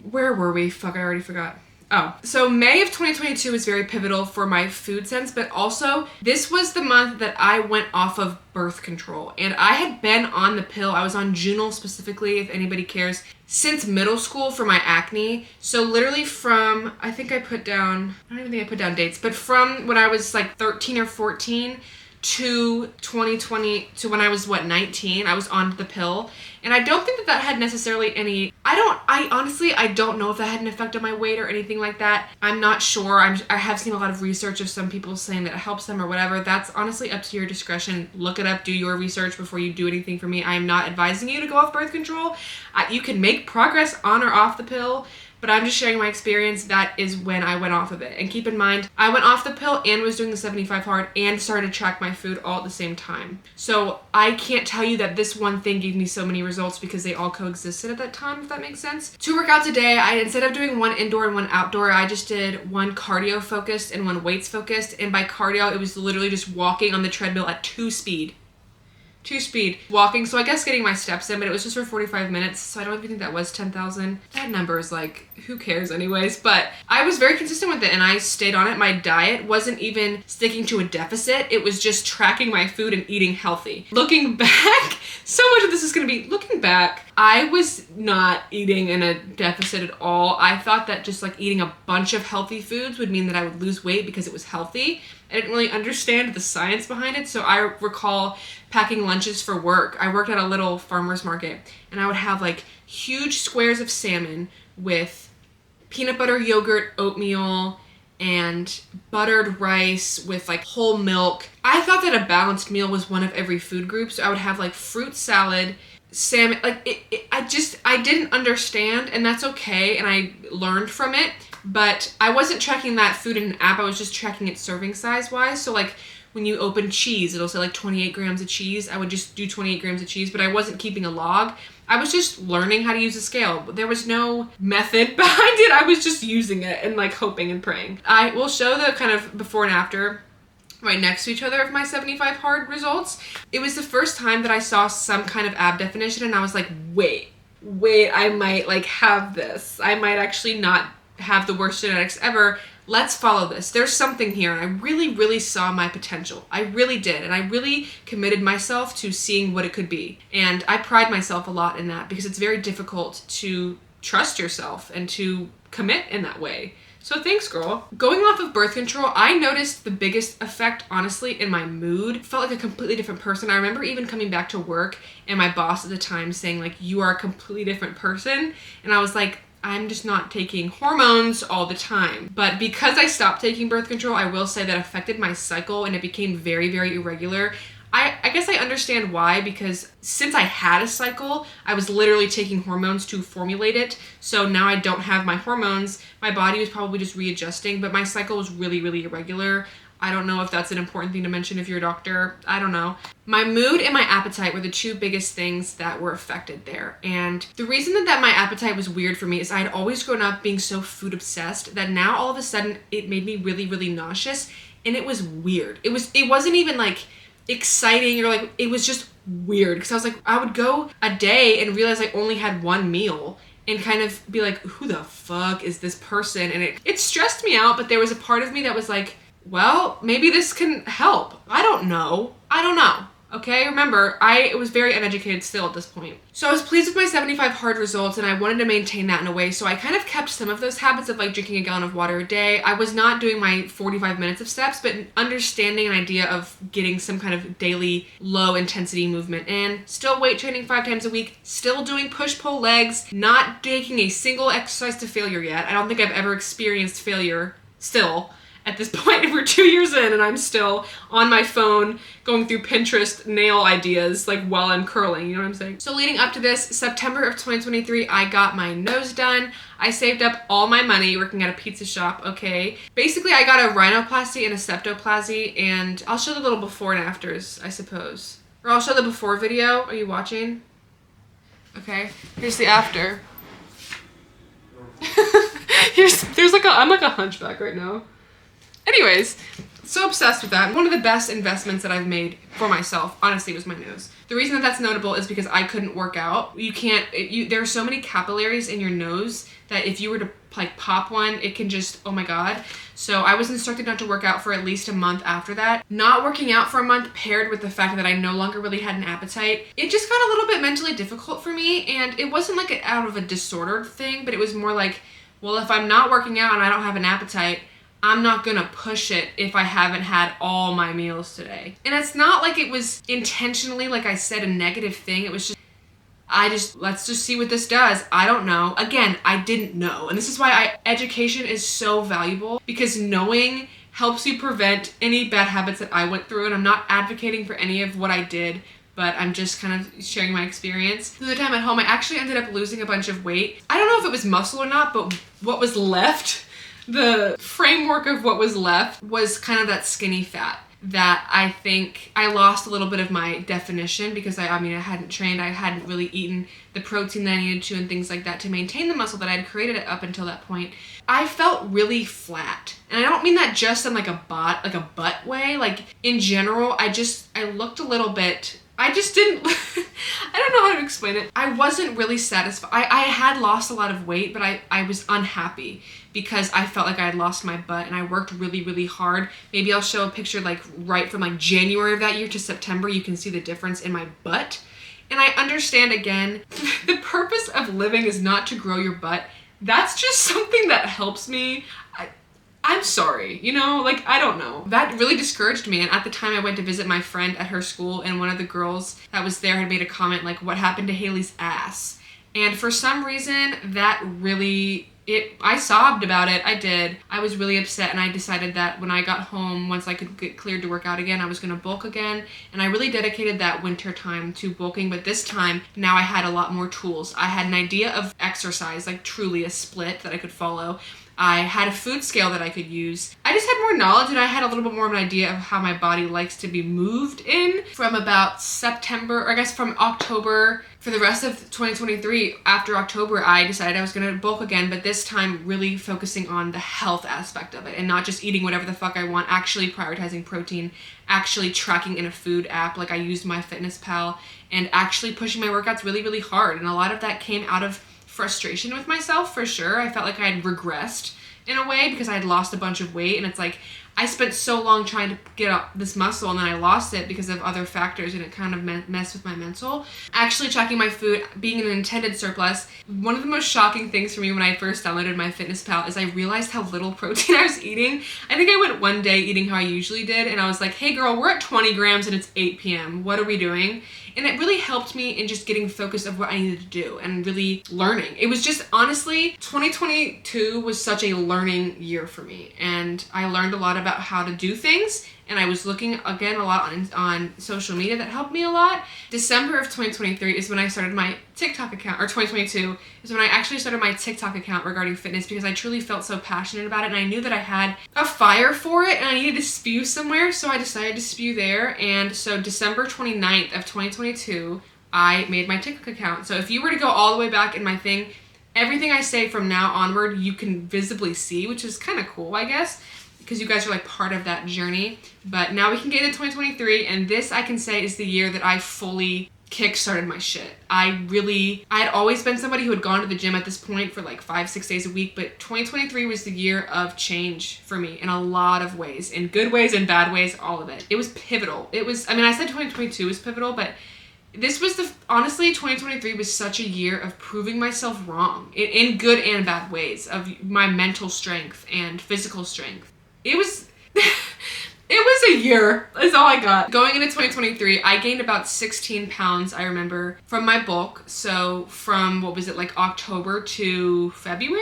Where were we? Fuck, I already forgot. Oh, so May of 2022 was very pivotal for my food sense, but also this was the month that I went off of birth control, and I had been on the pill. I was on Junal specifically, if anybody cares, since middle school for my acne. So literally from, I think I put down, I don't even think I put down dates, but from when I was like 13 or 14 to 2020, to when I was 19, I was on the pill. And I don't think that had necessarily any, I honestly don't know if that had an effect on my weight or anything like that. I'm not sure. I have seen a lot of research of some people saying that it helps them or whatever. That's honestly up to your discretion. Look it up, do your research before you do anything for me. I am not advising you to go off birth control. You can make progress on or off the pill, but I'm just sharing my experience. That is when I went off of it. And keep in mind, I went off the pill and was doing the 75 hard and started to track my food all at the same time. So I can't tell you that this one thing gave me so many results because they all coexisted at that time, if that makes sense. 2 workouts a day, instead of doing one indoor and one outdoor, I just did one cardio focused and one weights focused. And by cardio, it was literally just walking on the treadmill at 2 speed walking. So I guess getting my steps in, but it was just for 45 minutes. So I don't even think that was 10,000. That number is like, who cares anyways? But I was very consistent with it and I stayed on it. My diet wasn't even sticking to a deficit. It was just tracking my food and eating healthy. Looking back, so much of this is gonna be looking back. I was not eating in a deficit at all. I thought that just like eating a bunch of healthy foods would mean that I would lose weight because it was healthy. I didn't really understand the science behind it. So I recall packing lunches for work. I worked at a little farmer's market and I would have like huge squares of salmon with peanut butter, yogurt, oatmeal, and buttered rice with like whole milk. I thought that a balanced meal was one of every food group. So I would have like fruit salad, salmon, like I didn't understand, and that's okay. And I learned from it, but I wasn't tracking that food in an app. I was just tracking it serving size wise. So like when you open cheese, it'll say like 28 grams of cheese. I would just do 28 grams of cheese, but I wasn't keeping a log. I was just learning how to use a scale. There was no method behind it. I was just using it and like hoping and praying. I will show the kind of before and after right next to each other of my 75 hard results. It was the first time that I saw some kind of ab definition and I was like, wait, I might like have this. I might actually not have the worst genetics ever. Let's follow this. There's something here. And I really, really saw my potential. I really did. And I really committed myself to seeing what it could be. And I pride myself a lot in that because it's very difficult to trust yourself and to commit in that way. So thanks, girl. Going off of birth control, I noticed the biggest effect, honestly, in my mood. Felt like a completely different person. I remember even coming back to work and my boss at the time saying like, you are a completely different person. And I was like, I'm just not taking hormones all the time. But because I stopped taking birth control, I will say that affected my cycle and it became very, very irregular. I guess I understand why, because since I had a cycle, I was literally taking hormones to formulate it. So now I don't have my hormones. My body was probably just readjusting, but my cycle was really, really irregular. I don't know if that's an important thing to mention if you're a doctor. I don't know. My mood and my appetite were the two biggest things that were affected there. And the reason that my appetite was weird for me is I had always grown up being so food obsessed that now all of a sudden it made me really, really nauseous. And it was weird. It wasn't even like exciting or like, it was just weird. Because I was like, I would go a day and realize I only had one meal and kind of be like, who the fuck is this person? And it stressed me out, but there was a part of me that was like, well, maybe this can help. I don't know. Okay, remember, I was very uneducated still at this point. So I was pleased with my 75 hard results and I wanted to maintain that in a way. So I kind of kept some of those habits of like drinking a gallon of water a day. I was not doing my 45 minutes of steps, but understanding an idea of getting some kind of daily low intensity movement in, still weight training 5 times a week, still doing push-pull legs, not taking a single exercise to failure yet. I don't think I've ever experienced failure still. at this point. We're 2 years in and I'm still on my phone going through Pinterest nail ideas like while I'm curling, you know what I'm saying? So leading up to this, September of 2023, I got my nose done. I saved up all my money working at a pizza shop, okay? Basically, I got a rhinoplasty and a septoplasty, and I'll show the little before and afters, I suppose. Or I'll show the before video. Are you watching? Okay, here's the after. I'm like a hunchback right now. Anyways, so obsessed with that. One of the best investments that I've made for myself, honestly, was my nose. The reason that that's notable is because I couldn't work out. There are so many capillaries in your nose that if you were to like pop one, it can just, oh my God. So I was instructed not to work out for at least a month after that. Not working out for a month paired with the fact that I no longer really had an appetite, it just got a little bit mentally difficult for me. And it wasn't like out of a disordered thing, but it was more like, well, if I'm not working out and I don't have an appetite, I'm not gonna push it if I haven't had all my meals today. And it's not like it was intentionally, like I said, a negative thing. It was just, let's just see what this does. I don't know. Again, I didn't know. And this is why education is so valuable, because knowing helps you prevent any bad habits that I went through. And I'm not advocating for any of what I did, but I'm just kind of sharing my experience. Through the time at home, I actually ended up losing a bunch of weight. I don't know if it was muscle or not, but what was left, the framework of what was left was kind of that skinny fat that I think I lost a little bit of my definition because I hadn't trained, I hadn't really eaten the protein that I needed to and things like that to maintain the muscle that I had created up until that point. I felt really flat. And I don't mean that just in like a butt way. Like in general, I looked a little bit, I just didn't, I don't know how to explain it. I wasn't really satisfied. I had lost a lot of weight, but I was unhappy because I felt like I had lost my butt and I worked really, really hard. Maybe I'll show a picture like right from like January of that year to September. You can see the difference in my butt. And I understand, again, the purpose of living is not to grow your butt. That's just something that helps me. I'm sorry, you know, like, I don't know. That really discouraged me. And at the time I went to visit my friend at her school, and one of the girls that was there had made a comment like, what happened to Haley's ass? And for some reason that really, I sobbed about it. I did. I was really upset, and I decided that when I got home, once I could get cleared to work out again, I was gonna bulk again. And I really dedicated that winter time to bulking, but this time, now I had a lot more tools. I had an idea of exercise, like truly a split that I could follow. I had a food scale that I could use. I just had more knowledge, and I had a little bit more of an idea of how my body likes to be moved in from about September, or I guess from October. For the rest of 2023, after October, I decided I was gonna bulk again, but this time really focusing on the health aspect of it and not just eating whatever the fuck I want, actually prioritizing protein, actually tracking in a food app like I used MyFitnessPal, and actually pushing my workouts really, really hard. And a lot of that came out of frustration with myself, for sure. I felt like I had regressed in a way because I had lost a bunch of weight, and it's like I spent so long trying to get up this muscle, and then I lost it because of other factors, and it kind of messed with my mental. Actually tracking my food, being an intended surplus, one of the most shocking things for me when I first downloaded MyFitnessPal is I realized how little protein I was eating. I think I went one day eating how I usually did, and I was like, hey girl, we're at 20 grams and it's 8 p.m. What are we doing? And it really helped me in just getting focused of what I needed to do and really learning. It was just, honestly, 2022 was such a learning year for me. And I learned a lot about how to do things. And I was looking, again, a lot on social media that helped me a lot. December of 2023 is when I started my TikTok account, or 2022 is when I actually started my TikTok account regarding fitness, because I truly felt so passionate about it, and I knew that I had a fire for it and I needed to spew somewhere, so I decided to spew there. And so December 29th of 2022, I made my TikTok account. So if you were to go all the way back in my thing, everything I say from now onward, you can visibly see, which is kind of cool, I guess, because you guys are like part of that journey. But now we can get into 2023, and this, I can say, is the year that I fully kick-started my shit. I had always been somebody who had gone to the gym at this point for like 5-6 days a week, but 2023 was the year of change for me in a lot of ways, in good ways and bad ways, all of it. It was pivotal. It was, I said 2022 was pivotal, but this was honestly, 2023 was such a year of proving myself wrong in good and bad ways, of my mental strength and physical strength. It was a year. That's all I got. Going into 2023, I gained about 16 pounds, I remember, from my bulk. So from, what was it, like October to February,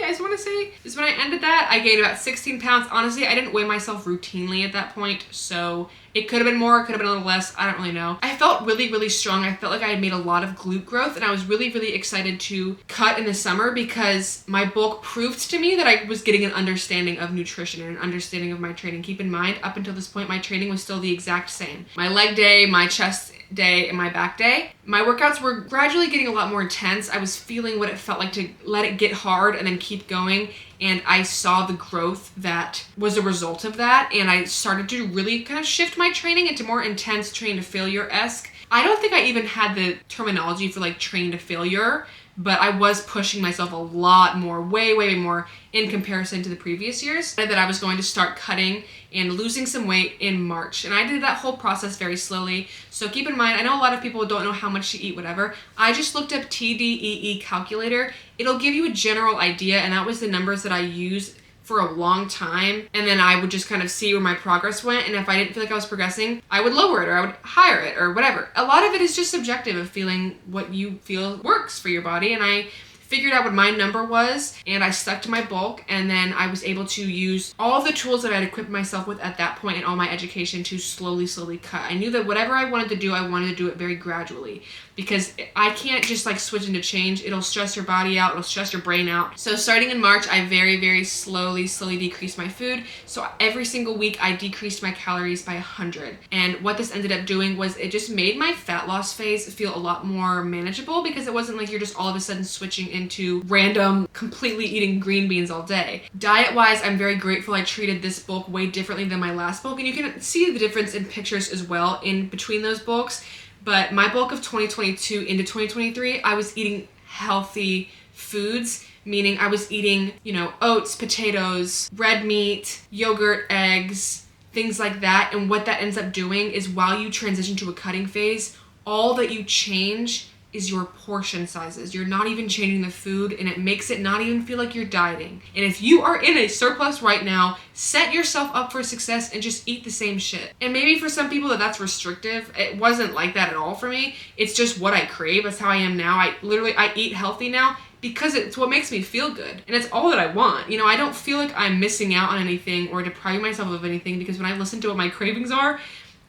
I just want to say, is when I ended that. I gained about 16 pounds. Honestly, I didn't weigh myself routinely at that point, so it could have been more, it could have been a little less, I don't really know. I felt really, really strong. I felt like I had made a lot of glute growth, and I was really, really excited to cut in the summer because my bulk proved to me that I was getting an understanding of nutrition and an understanding of my training. Keep in mind, up until this point, my training was still the exact same. My leg day, my chest day, and my back day. My workouts were gradually getting a lot more intense. I was feeling what it felt like to let it get hard and then keep going. And I saw the growth that was a result of that. And I started to really kind of shift my training into more intense train to failure-esque. I don't think I even had the terminology for like train to failure, but I was pushing myself a lot more, way, way more in comparison to the previous years. That I was going to start cutting and losing some weight in March. And I did that whole process very slowly. So keep in mind, I know a lot of people don't know how much to eat, whatever. I just looked up TDEE calculator. It'll give you a general idea, and that was the numbers that I used for a long time. And then I would just kind of see where my progress went. And if I didn't feel like I was progressing, I would lower it or I would higher it or whatever. A lot of it is just subjective of feeling what you feel works for your body. And I figured out what my number was, and I stuck to my bulk, and then I was able to use all of the tools that I had equipped myself with at that point in all my education to slowly cut. I knew that whatever I wanted to do, I wanted to do it very gradually, because I can't just like switch into change. It'll stress your body out, it'll stress your brain out. So starting in March, I very slowly decreased my food. So every single week I decreased my calories by 100. And what this ended up doing was it just made my fat loss phase feel a lot more manageable, because it wasn't like you're just all of a sudden switching into random, completely eating green beans all day. Diet-wise, I'm very grateful I treated this bulk way differently than my last bulk, and you can see the difference in pictures as well in between those bulks. But my bulk of 2022 into 2023, I was eating healthy foods, meaning I was eating, oats, potatoes, red meat, yogurt, eggs, things like that. And what that ends up doing is while you transition to a cutting phase, all that you change is your portion sizes. You're not even changing the food, and it makes it not even feel like you're dieting. And if you are in a surplus right now, set yourself up for success and just eat the same shit. And maybe for some people that's restrictive. It wasn't like that at all for me. It's just what I crave. That's how I am now. I eat healthy now because it's what makes me feel good. And it's all that I want. I don't feel like I'm missing out on anything or depriving myself of anything, because when I listen to what my cravings are,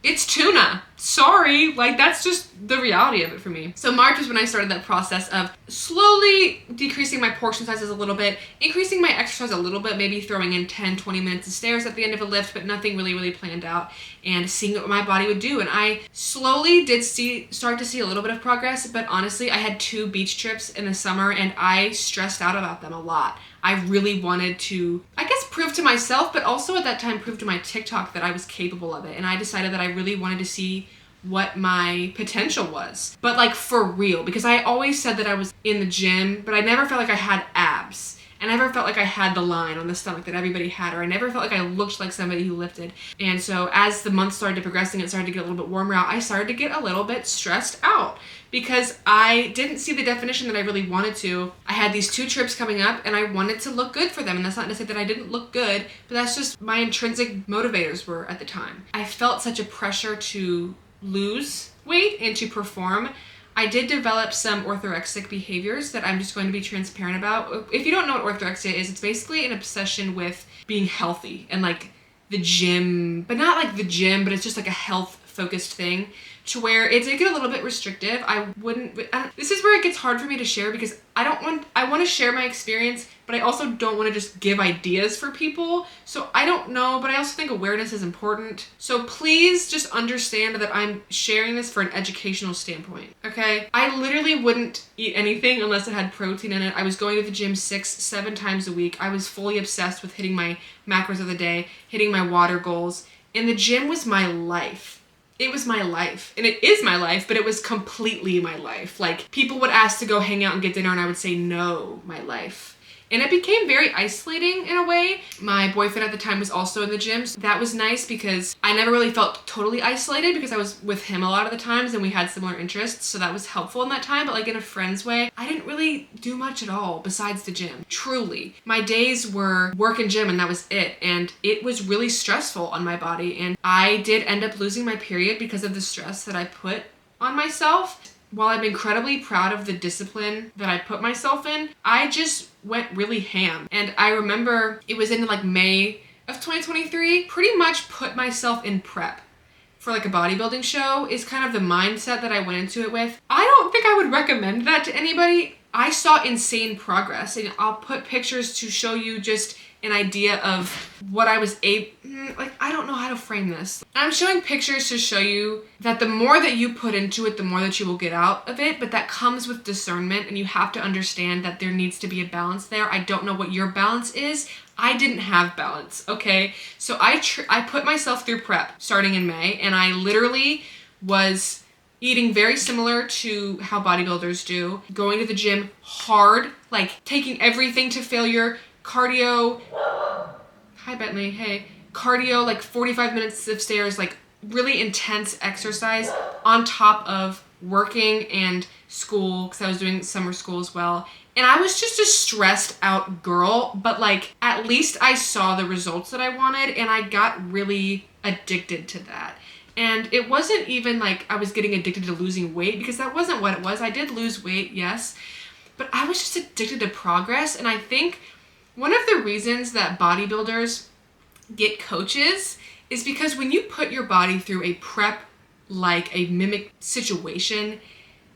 it's tuna. Sorry, that's just the reality of it for me. So March was when I started that process of slowly decreasing my portion sizes a little bit, increasing my exercise a little bit, maybe throwing in 10-20 minutes of stairs at the end of a lift, but nothing really planned out, and seeing what my body would do. And I slowly did start to see a little bit of progress, but honestly, I had 2 beach trips in the summer, and I stressed out about them a lot. I really wanted to, prove to myself, but also at that time prove to my TikTok that I was capable of it. And I decided that I really wanted to see what my potential was. But for real, because I always said that I was in the gym, but I never felt like I had abs. I never felt like I had the line on the stomach that everybody had, or I never felt like I looked like somebody who lifted. And so as the months started to progress and it started to get a little bit warmer out, I started to get a little bit stressed out, because I didn't see the definition that I really wanted to. I had these 2 trips coming up, and I wanted to look good for them. And that's not to say that I didn't look good, but that's just my intrinsic motivators were at the time. I felt such a pressure to lose weight and to perform. I did develop some orthorexic behaviors that I'm just going to be transparent about. If you don't know what orthorexia is, it's basically an obsession with being healthy and the gym, but not the gym, but it's just a health focused thing, to where it did get a little bit restrictive. This is where it gets hard for me to share, because I want to share my experience, but I also don't want to just give ideas for people. So I don't know, but I also think awareness is important. So please just understand that I'm sharing this for an educational standpoint, okay? I literally wouldn't eat anything unless it had protein in it. I was going to the gym 6-7 times a week. I was fully obsessed with hitting my macros of the day, hitting my water goals, and the gym was my life. It was my life, and it is my life, but it was completely my life. People would ask to go hang out and get dinner, and I would say, no, my life. And it became very isolating in a way. My boyfriend at the time was also in the gym. So that was nice because I never really felt totally isolated because I was with him a lot of the times and we had similar interests. So that was helpful in that time. But like in a friend's way, I didn't really do much at all besides the gym. Truly. My days were work and gym and that was it. And it was really stressful on my body. And I did end up losing my period because of the stress that I put on myself. While I'm incredibly proud of the discipline that I put myself in, I just went really ham. And I remember it was in like May of 2023, pretty much put myself in prep for like a bodybuilding show is kind of the mindset that I went into it with. I don't think I would recommend that to anybody. I saw insane progress and I'll put pictures to show you just an idea of what I was I don't know how to frame this. I'm showing pictures to show you that the more that you put into it, the more that you will get out of it, but that comes with discernment and you have to understand that there needs to be a balance there. I don't know what your balance is. I didn't have balance, okay? So I put myself through prep starting in May and I literally was eating very similar to how bodybuilders do, going to the gym hard, like taking everything to failure, cardio, hi Bentley, hey, cardio, like 45 minutes of stairs, like really intense exercise on top of working and school, because I was doing summer school as well. And I was just a stressed out girl, but like at least I saw the results that I wanted and I got really addicted to that. And it wasn't even like I was getting addicted to losing weight because that wasn't what it was. I did lose weight, yes, but I was just addicted to progress. And I think one of the reasons that bodybuilders get coaches is because when you put your body through a prep, like a mimic situation,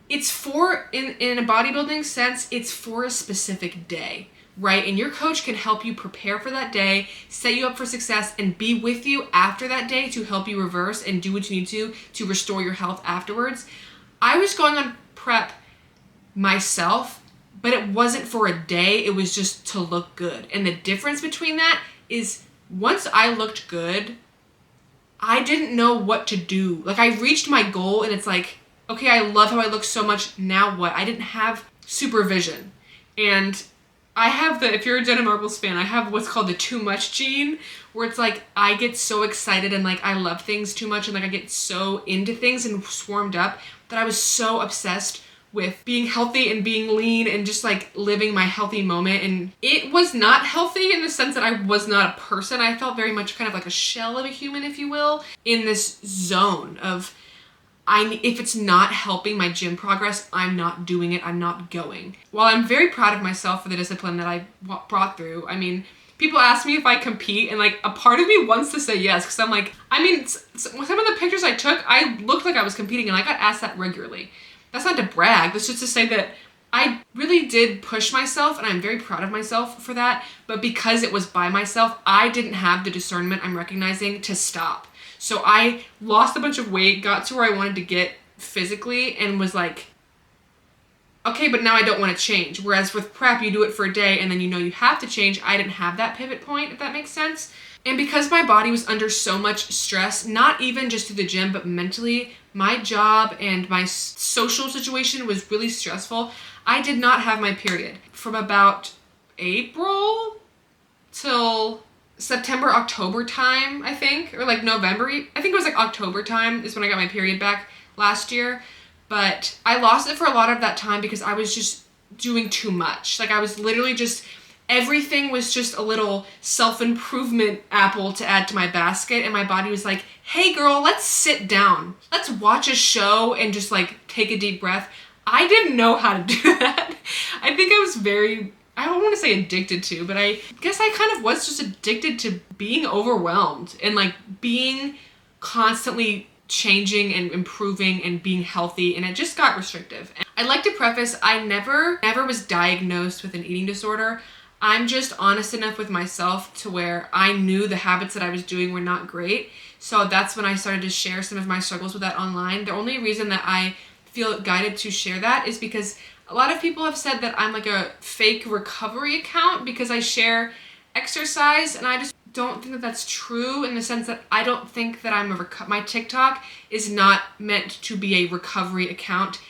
it's for, in a bodybuilding sense, it's for a specific day, right? And your coach can help you prepare for that day, set you up for success, and be with you after that day to help you reverse and do what you need to restore your health afterwards. I was going on prep myself, but it wasn't for a day, it was just to look good. And the difference between that is once I looked good, I didn't know what to do. Like I reached my goal and it's like, okay, I love how I look so much, now what? I didn't have supervision. And I have if you're a Jenna Marbles fan, I have what's called the too much gene, where it's like I get so excited and like I love things too much and like I get so into things and swarmed up that I was so obsessed with being healthy and being lean and just like living my healthy moment. And it was not healthy in the sense that I was not a person. I felt very much kind of like a shell of a human, if you will, in this zone of if it's not helping my gym progress, I'm not doing it, I'm not going. While I'm very proud of myself for the discipline that I brought through, I mean, people ask me if I compete and like a part of me wants to say yes, because I'm like, I mean, some of the pictures I took, I looked like I was competing and I got asked that regularly. That's not to brag, that's just to say that I really did push myself and I'm very proud of myself for that, but because it was by myself, I didn't have the discernment I'm recognizing to stop. So I lost a bunch of weight, got to where I wanted to get physically and was like, okay, but now I don't want to change. Whereas with prep, you do it for a day and then you know you have to change. I didn't have that pivot point, if that makes sense. And because my body was under so much stress, not even just through the gym, but mentally, my job and my social situation was really stressful. I did not have my period from about April till September, October time, I think, or like November. I think it was like October time is when I got my period back last year. But I lost it for a lot of that time because I was just doing too much. Like I was literally just, everything was just a little self-improvement apple to add to my basket. And my body was like, hey girl, let's sit down. Let's watch a show and just like take a deep breath. I didn't know how to do that. I think I was I don't want to say addicted to, but I guess I kind of was just addicted to being overwhelmed and like being constantly changing and improving and being healthy, and it just got restrictive. And I'd like to preface, I never was diagnosed with an eating disorder. I'm just honest enough with myself to where I knew the habits that I was doing were not great. So that's when I started to share some of my struggles with that online. The only reason that I feel guided to share that is because a lot of people have said that I'm like a fake recovery account because I share exercise, and I just don't think that that's true in the sense that I don't think that I'm my TikTok is not meant to be a recovery account.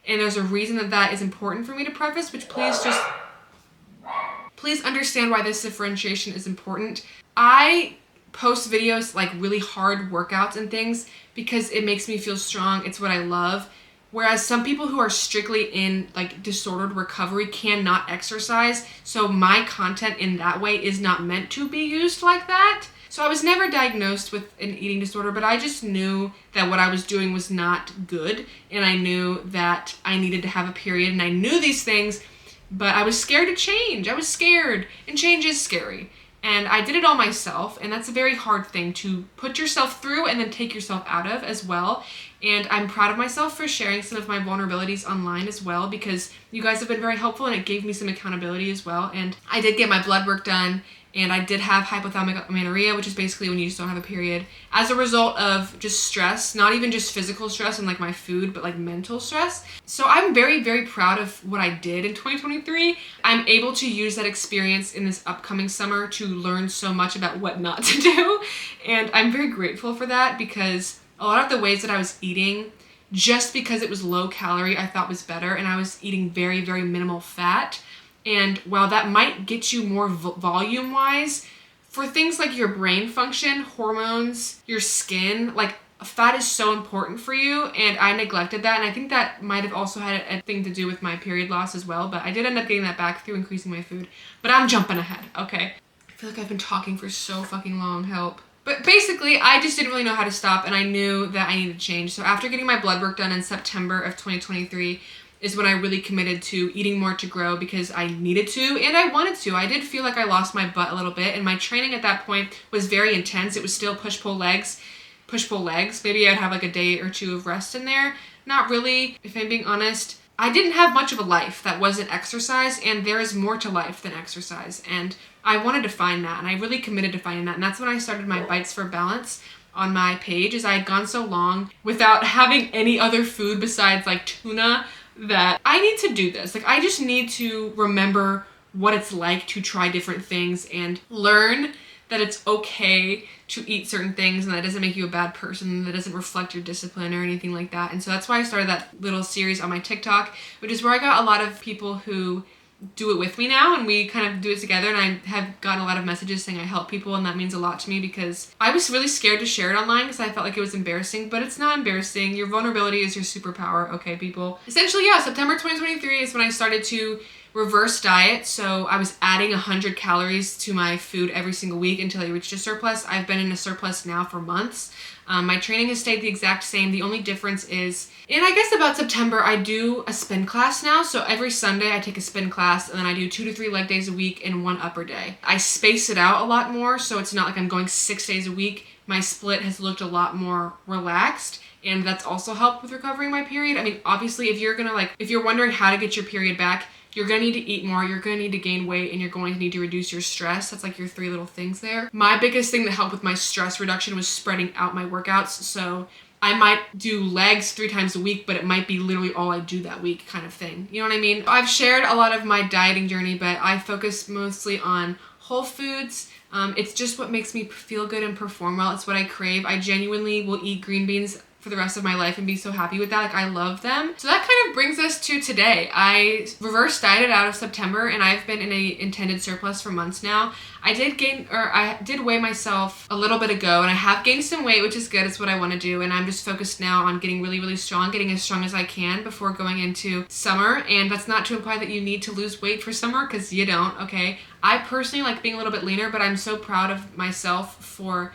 And there's a reason that that is important for me to preface, which please please understand why this differentiation is important. I post videos like really hard workouts and things because it makes me feel strong. It's what I love. Whereas some people who are strictly in like disordered recovery cannot exercise. So my content in that way is not meant to be used like that. So I was never diagnosed with an eating disorder, but I just knew that what I was doing was not good. And I knew that I needed to have a period, and I knew these things, but I was scared to change. I was scared, and change is scary. And I did it all myself, and that's a very hard thing to put yourself through and then take yourself out of as well. And I'm proud of myself for sharing some of my vulnerabilities online as well, because you guys have been very helpful and it gave me some accountability as well. And I did get my blood work done, and I did have hypothalamic amenorrhea, which is basically when you just don't have a period, as a result of just stress, not even just physical stress and like my food, but like mental stress. So I'm very, very proud of what I did in 2023. I'm able to use that experience in this upcoming summer to learn so much about what not to do. And I'm very grateful for that, because a lot of the ways that I was eating, just because it was low calorie, I thought was better, and I was eating very, very minimal fat. And while that might get you more volume-wise, for things like your brain function, hormones, your skin, like fat is so important for you, and I neglected that. And I think that might have also had a thing to do with my period loss as well, but I did end up getting that back through increasing my food. But I'm jumping ahead, okay? I feel like I've been talking for so fucking long, help. But basically, I just didn't really know how to stop, and I knew that I needed to change. So after getting my blood work done in September of 2023, is when I really committed to eating more to grow, because I needed to and I wanted to. I did feel like I lost my butt a little bit, and my training at that point was very intense. It was still push-pull legs. Maybe I'd have like a day or two of rest in there. Not really, if I'm being honest. I didn't have much of a life that wasn't exercise, and there is more to life than exercise. And I wanted to find that, and I really committed to finding that. And that's when I started my Bites for Balance on my page, as I had gone so long without having any other food besides like tuna, that I need to do this. Like, I just need to remember what it's like to try different things and learn that it's okay to eat certain things, and that doesn't make you a bad person, that doesn't reflect your discipline or anything like that. And so that's why I started that little series on my TikTok, which is where I got a lot of people who do it with me now, and we kind of do it together. And I have gotten a lot of messages saying I help people, and that means a lot to me, because I was really scared to share it online because I felt like it was embarrassing, but it's not embarrassing. Your vulnerability is your superpower, okay, people? Essentially, yeah, September 2023 is when I started to reverse diet. So I was adding 100 calories to my food every single week until I reached a surplus. I've been in a surplus now for months. My training has stayed the exact same. The only difference is, and I guess about September, I do a spin class now. So every Sunday I take a spin class, and then I do 2 to 3 leg days a week and 1 upper day. I space it out a lot more, so it's not like I'm going 6 days a week. My split has looked a lot more relaxed, and that's also helped with recovering my period. I mean, obviously, if you're wondering how to get your period back, you're gonna need to eat more, you're gonna need to gain weight, and you're going to need to reduce your stress. That's like your 3 little things there. My biggest thing that helped with my stress reduction was spreading out my workouts. So I might do legs 3 times a week, but it might be literally all I do that week, kind of thing. You know what I mean? I've shared a lot of my dieting journey, but I focus mostly on whole foods. It's just what makes me feel good and perform well. It's what I crave. I genuinely will eat green beans for the rest of my life and be so happy with that. Like, I love them. So that kind of brings us to today. I reverse dieted out of September, and I've been in a intended surplus for months now. I did weigh myself a little bit ago, and I have gained some weight, which is good. It's what I want to do, and I'm just focused now on getting really, really strong, getting as strong as I can before going into summer. And that's not to imply that you need to lose weight for summer, because you don't, okay? I personally like being a little bit leaner, but I'm so proud of myself for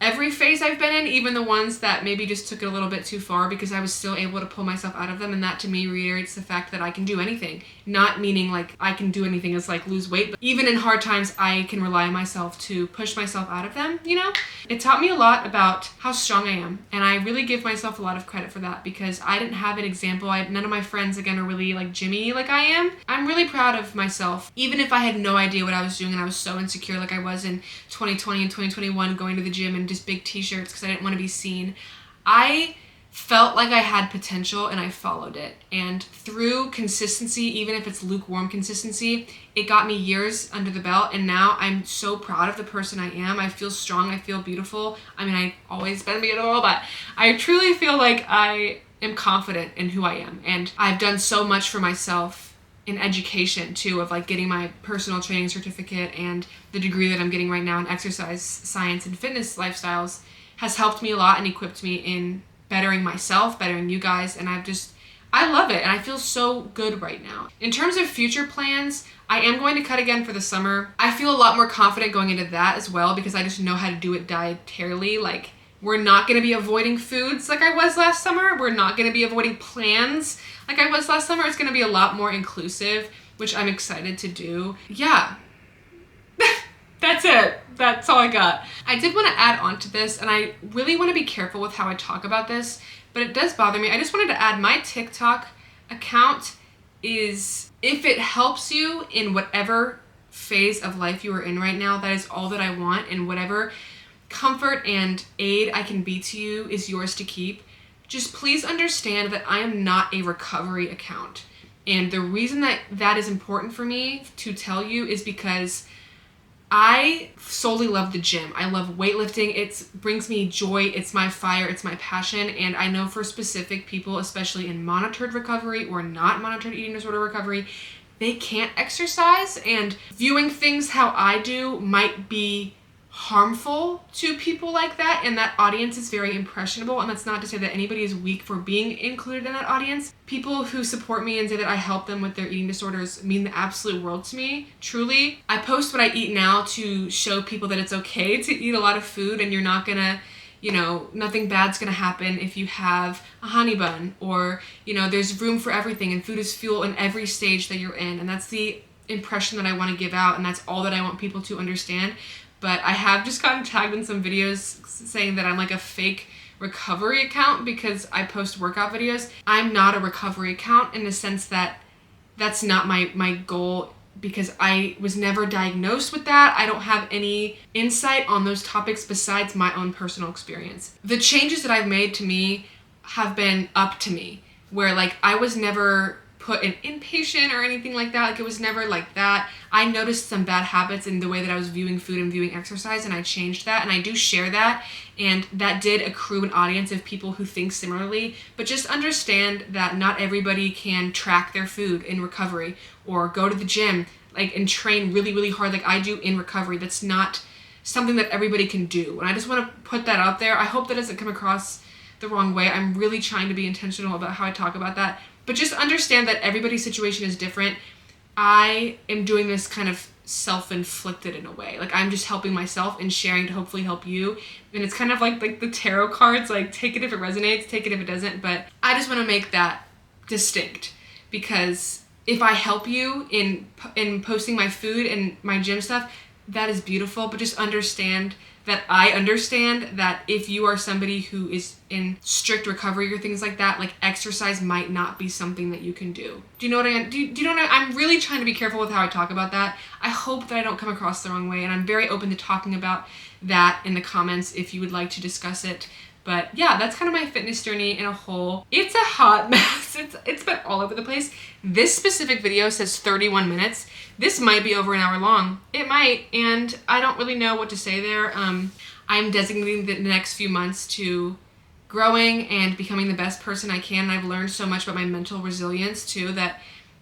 every phase I've been in, even the ones that maybe just took it a little bit too far, because I was still able to pull myself out of them. And that to me reiterates the fact that I can do anything. Not meaning like I can do anything as like lose weight, but even in hard times, I can rely on myself to push myself out of them, you know? It taught me a lot about how strong I am. And I really give myself a lot of credit for that, because I didn't have an example. None of my friends, again, are really like Jimmy like I am. I'm really proud of myself. Even if I had no idea what I was doing and I was so insecure like I was in 2020 and 2021, going to the gym and just big t-shirts because I didn't want to be seen, I felt like I had potential and I followed it. And through consistency, even if it's lukewarm consistency, it got me years under the belt. And now I'm so proud of the person I am. I feel strong. I feel beautiful. I mean, I've always been beautiful, but I truly feel like I am confident in who I am. And I've done so much for myself in education too, of like getting my personal training certificate, and the degree that I'm getting right now in exercise science and fitness lifestyles has helped me a lot and equipped me in bettering myself, bettering you guys, and I love it, and I feel so good right now. In terms of future plans, I am going to cut again for the summer. I feel a lot more confident going into that as well because I just know how to do it dietarily. Like, we're not going to be avoiding foods like I was last summer. We're not going to be avoiding plans like I was last summer. It's going to be a lot more inclusive, which I'm excited to do. Yeah. That's it. That's all I got. I did want to add on to this, and I really want to be careful with how I talk about this, but it does bother me. I just wanted to add my TikTok account is, if it helps you in whatever phase of life you are in right now, that is all that I want, and whatever comfort and aid I can be to you is yours to keep. Just please understand that I am not a recovery account. And the reason that that is important for me to tell you is because I solely love the gym. I love weightlifting. It brings me joy. It's my fire. It's my passion. And I know for specific people, especially in monitored recovery or not monitored eating disorder recovery, they can't exercise, and viewing things how I do might be harmful to people like that, and that audience is very impressionable. And that's not to say that anybody is weak for being included in that audience. People who support me and say that I help them with their eating disorders mean the absolute world to me, truly. I post what I eat now to show people that it's okay to eat a lot of food, and you're not gonna, nothing bad's gonna happen if you have a honey bun, or, there's room for everything, and food is fuel in every stage that you're in. And that's the impression that I want to give out, and that's all that I want people to understand. But I have just gotten tagged in some videos saying that I'm like a fake recovery account because I post workout videos. I'm not a recovery account in the sense that that's not my goal, because I was never diagnosed with that. I don't have any insight on those topics besides my own personal experience. The changes that I've made to me have been up to me, where like I was never put in inpatient or anything like that. Like, it was never like that. I noticed some bad habits in the way that I was viewing food and viewing exercise, and I changed that, and I do share that, and that did accrue an audience of people who think similarly. But just understand that not everybody can track their food in recovery or go to the gym and train really, really hard like I do in recovery. That's not something that everybody can do. And I just want to put that out there. I hope that doesn't come across the wrong way. I'm really trying to be intentional about how I talk about that. But just understand that everybody's situation is different. I am doing this kind of self-inflicted in a way. Like, I'm just helping myself and sharing to hopefully help you. And it's kind of like the tarot cards, like, take it if it resonates, take it if it doesn't. But I just want to make that distinct, because if I help you in posting my food and my gym stuff, that is beautiful. But just understand that I understand that if you are somebody who is in strict recovery or things like that, like, exercise might not be something that you can do. Do you know what I mean? Do you know what I'm really trying to be careful with how I talk about that. I hope that I don't come across the wrong way, and I'm very open to talking about that in the comments if you would like to discuss it. But yeah, that's kind of my fitness journey in a whole. It's a hot mess. It's been all over the place. This specific video says 31 minutes. This might be over an hour long. It might, and I don't really know what to say there. I'm designating the next few months to growing and becoming the best person I can. And I've learned so much about my mental resilience too, that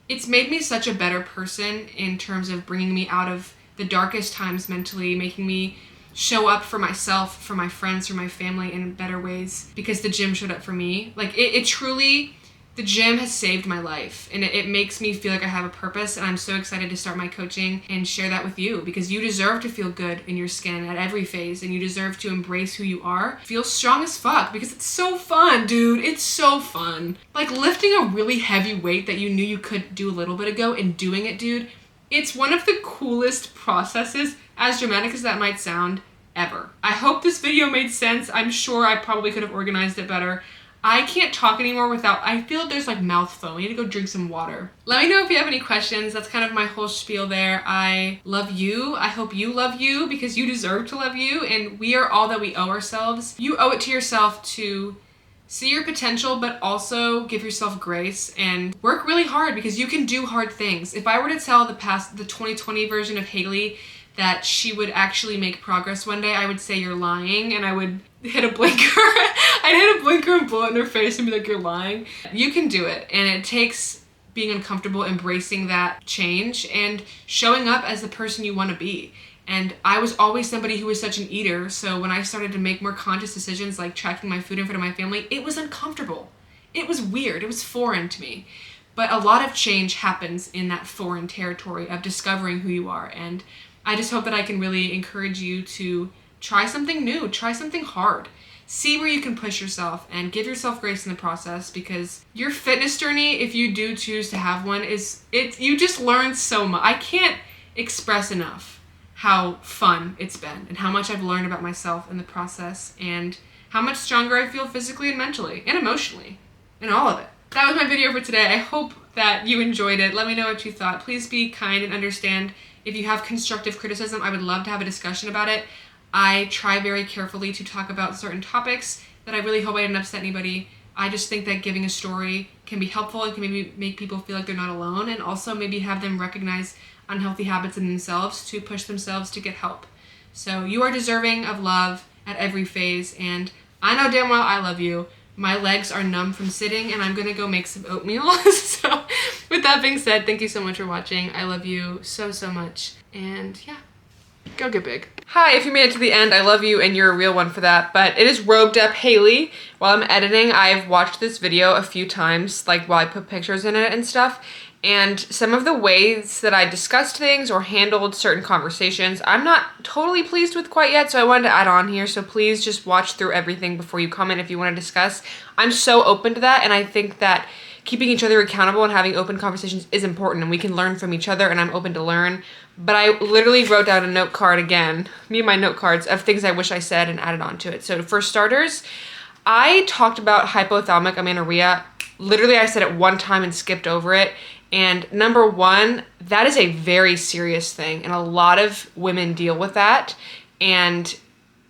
it's made me such a better person in terms of bringing me out of the darkest times mentally, making me show up for myself, for my friends, for my family in better ways, because the gym showed up for me. Like, it truly, the gym has saved my life, and it makes me feel like I have a purpose, and I'm so excited to start my coaching and share that with you, because you deserve to feel good in your skin at every phase, and you deserve to embrace who you are. Feel strong as fuck, because it's so fun, dude. It's so fun. Like, lifting a really heavy weight that you knew you could do a little bit ago and doing it, dude, it's one of the coolest processes, as dramatic as that might sound, ever. I hope this video made sense. I'm sure I probably could have organized it better. I can't talk anymore without, I feel there's like mouth foam. I need to go drink some water. Let me know if you have any questions. That's kind of my whole spiel there. I love you. I hope you love you, because you deserve to love you, and we are all that we owe ourselves. You owe it to yourself to see your potential, but also give yourself grace and work really hard, because you can do hard things. If I were to tell the 2020 version of Haley that she would actually make progress one day, I would say you're lying, and I would hit a blinker. I'd hit a blinker and blow it in her face and be like, you're lying. You can do it, and it takes being uncomfortable, embracing that change, and showing up as the person you want to be. And I was always somebody who was such an eater, so when I started to make more conscious decisions like tracking my food in front of my family, it was uncomfortable. It was weird. It was foreign to me. But a lot of change happens in that foreign territory of discovering who you are. And I just hope that I can really encourage you to try something new, try something hard. See where you can push yourself and give yourself grace in the process, because your fitness journey, if you do choose to have one, you just learn so much. I can't express enough how fun it's been and how much I've learned about myself in the process and how much stronger I feel physically and mentally and emotionally and all of it. That was my video for today. I hope that you enjoyed it. Let me know what you thought. Please be kind and understand if you have constructive criticism. I would love to have a discussion about it. I try very carefully to talk about certain topics that I really hope I didn't upset anybody. I just think that giving a story can be helpful. It can maybe make people feel like they're not alone, and also maybe have them recognize unhealthy habits in themselves to push themselves to get help. So you are deserving of love at every phase, and I know damn well I love you. My legs are numb from sitting, and I'm gonna go make some oatmeal. So with that being said, thank you so much for watching. I love you so, so much. And yeah, go get big. Hi, if you made it to the end, I love you and you're a real one for that, but it is robed up Haley. While I'm editing, I've watched this video a few times, like while I put pictures in it and stuff, and some of the ways that I discussed things or handled certain conversations, I'm not totally pleased with quite yet, so I wanted to add on here. So please just watch through everything before you comment if you want to discuss. I'm so open to that, and I think that keeping each other accountable and having open conversations is important, and we can learn from each other, and I'm open to learn. But I literally wrote down a note card again, me and my note cards, of things I wish I said and added on to it. So for starters, I talked about hypothalamic amenorrhea. Literally, I said it one time and skipped over it. And number one, that is a very serious thing, and a lot of women deal with that, and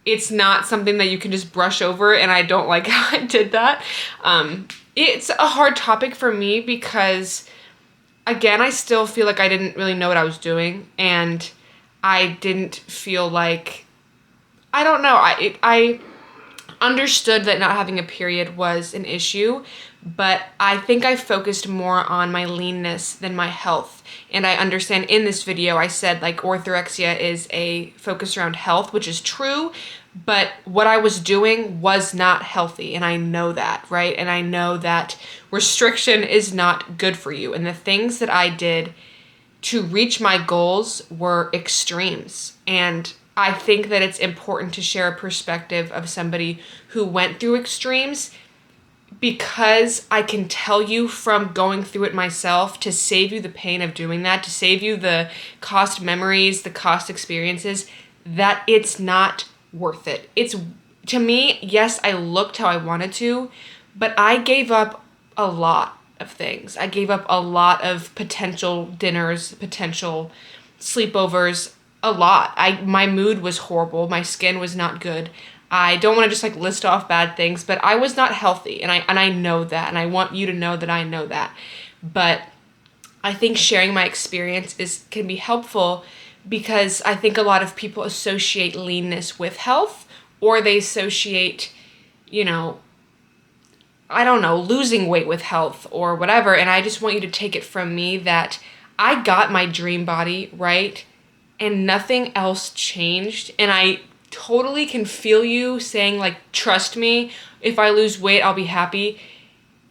it's not something that you can just brush over, and I don't like how I did that. It's a hard topic for me because, again, I still feel like I didn't really know what I was doing, and I didn't feel like, I don't know, I understood that not having a period was an issue, but I think I focused more on my leanness than my health. And I understand in this video I said like orthorexia is a focus around health, which is true, but what I was doing was not healthy, and I know that, right? And I know that restriction is not good for you, and the things that I did to reach my goals were extremes. And I think that it's important to share a perspective of somebody who went through extremes, because I can tell you from going through it myself, to save you the pain of doing that, to save you the cost memories, the cost experiences, that it's not worth it. It's, to me, yes, I looked how I wanted to, but I gave up a lot of things. I gave up a lot of potential dinners, potential sleepovers, a lot. My mood was horrible. My skin was not good. I don't want to just like list off bad things, but I was not healthy, and I know that, and I want you to know that I know that. But I think sharing my experience can be helpful, because I think a lot of people associate leanness with health, or they associate, you know, I don't know, losing weight with health or whatever. And I just want you to take it from me that I got my dream body, right? And nothing else changed. And I totally can feel you saying like, trust me, if I lose weight, I'll be happy.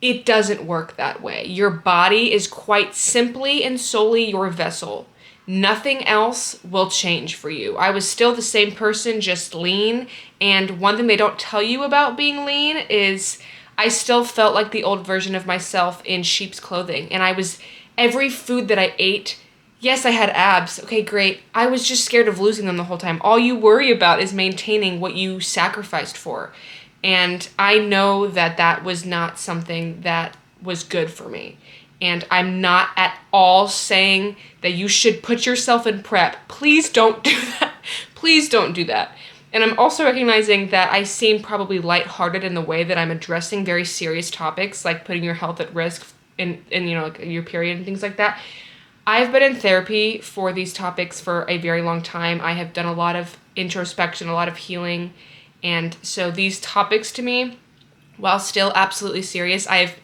It doesn't work that way. Your body is quite simply and solely your vessel. Nothing else will change for you. I was still the same person, just lean. And one thing they don't tell you about being lean is I still felt like the old version of myself in sheep's clothing. And every food that I ate, yes, I had abs. Okay, great. I was just scared of losing them the whole time. All you worry about is maintaining what you sacrificed for. And I know that that was not something that was good for me. And I'm not at all saying that you should put yourself in prep. Please don't do that. Please don't do that. And I'm also recognizing that I seem probably lighthearted in the way that I'm addressing very serious topics, like putting your health at risk in you know, like your period and things like that. I've been in therapy for these topics for a very long time. I have done a lot of introspection, a lot of healing. And so these topics to me, while still absolutely serious, I have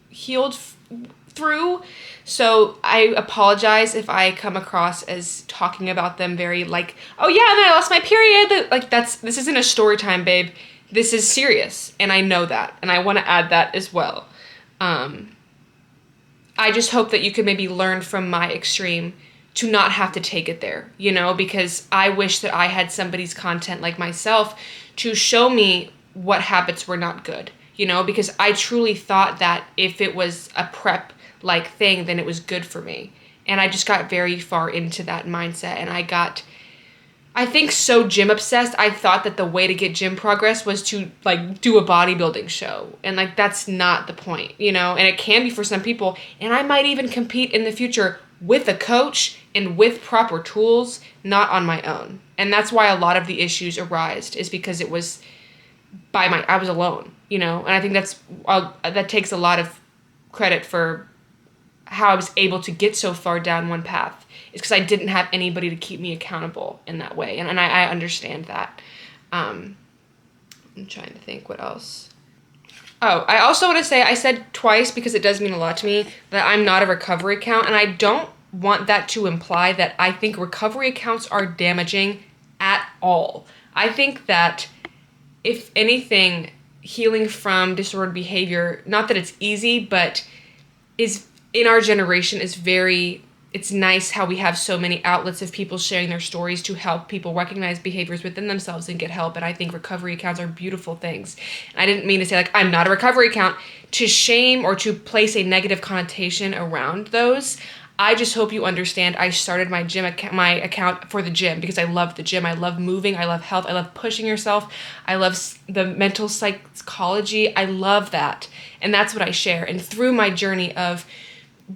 healed through. So I apologize if I come across as talking about them very like, oh yeah, and then I lost my period. Like this isn't a story time, babe. This is serious, and I know that, and I want to add that as well. I just hope that you could maybe learn from my extreme to not have to take it there, you know, because I wish that I had somebody's content like myself to show me what habits were not good, you know, because I truly thought that if it was a prep like thing, then it was good for me. And I just got very far into that mindset, and I think so gym obsessed, I thought that the way to get gym progress was to like do a bodybuilding show. And like that's not the point, you know? And it can be for some people. And I might even compete in the future with a coach and with proper tools, not on my own. And that's why a lot of the issues arised, is because it was I was alone, you know? And I think that takes a lot of credit for how I was able to get so far down one path. It's because I didn't have anybody to keep me accountable in that way. And I understand that. I'm trying to think what else. Oh, I also want to say, I said twice, because it does mean a lot to me, that I'm not a recovery account. And I don't want that to imply that I think recovery accounts are damaging at all. I think that, if anything, healing from disordered behavior, not that it's easy, but is in our generation is it's nice how we have so many outlets of people sharing their stories to help people recognize behaviors within themselves and get help. And I think recovery accounts are beautiful things. And I didn't mean to say like, I'm not a recovery account, to shame or to place a negative connotation around those. I just hope you understand I started my account for the gym because I love the gym. I love moving. I love health. I love pushing yourself. I love the mental psychology. I love that. And that's what I share. And through my journey of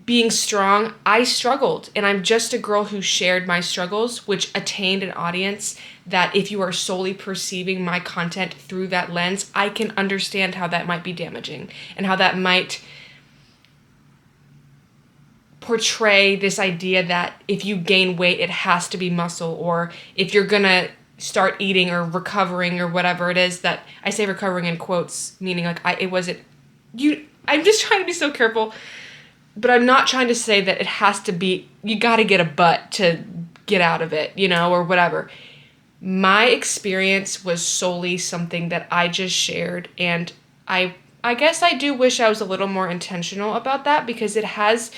being strong, I struggled, and I'm just a girl who shared my struggles, which attained an audience that if you are solely perceiving my content through that lens, I can understand how that might be damaging and how that might portray this idea that if you gain weight, it has to be muscle, or if you're gonna start eating or recovering or whatever it is that I say recovering in quotes, meaning like I'm just trying to be so careful. But I'm not trying to say that it has to be, you got to get a butt to get out of it, you know, or whatever. My experience was solely something that I just shared. And I guess I do wish I was a little more intentional about that, because it has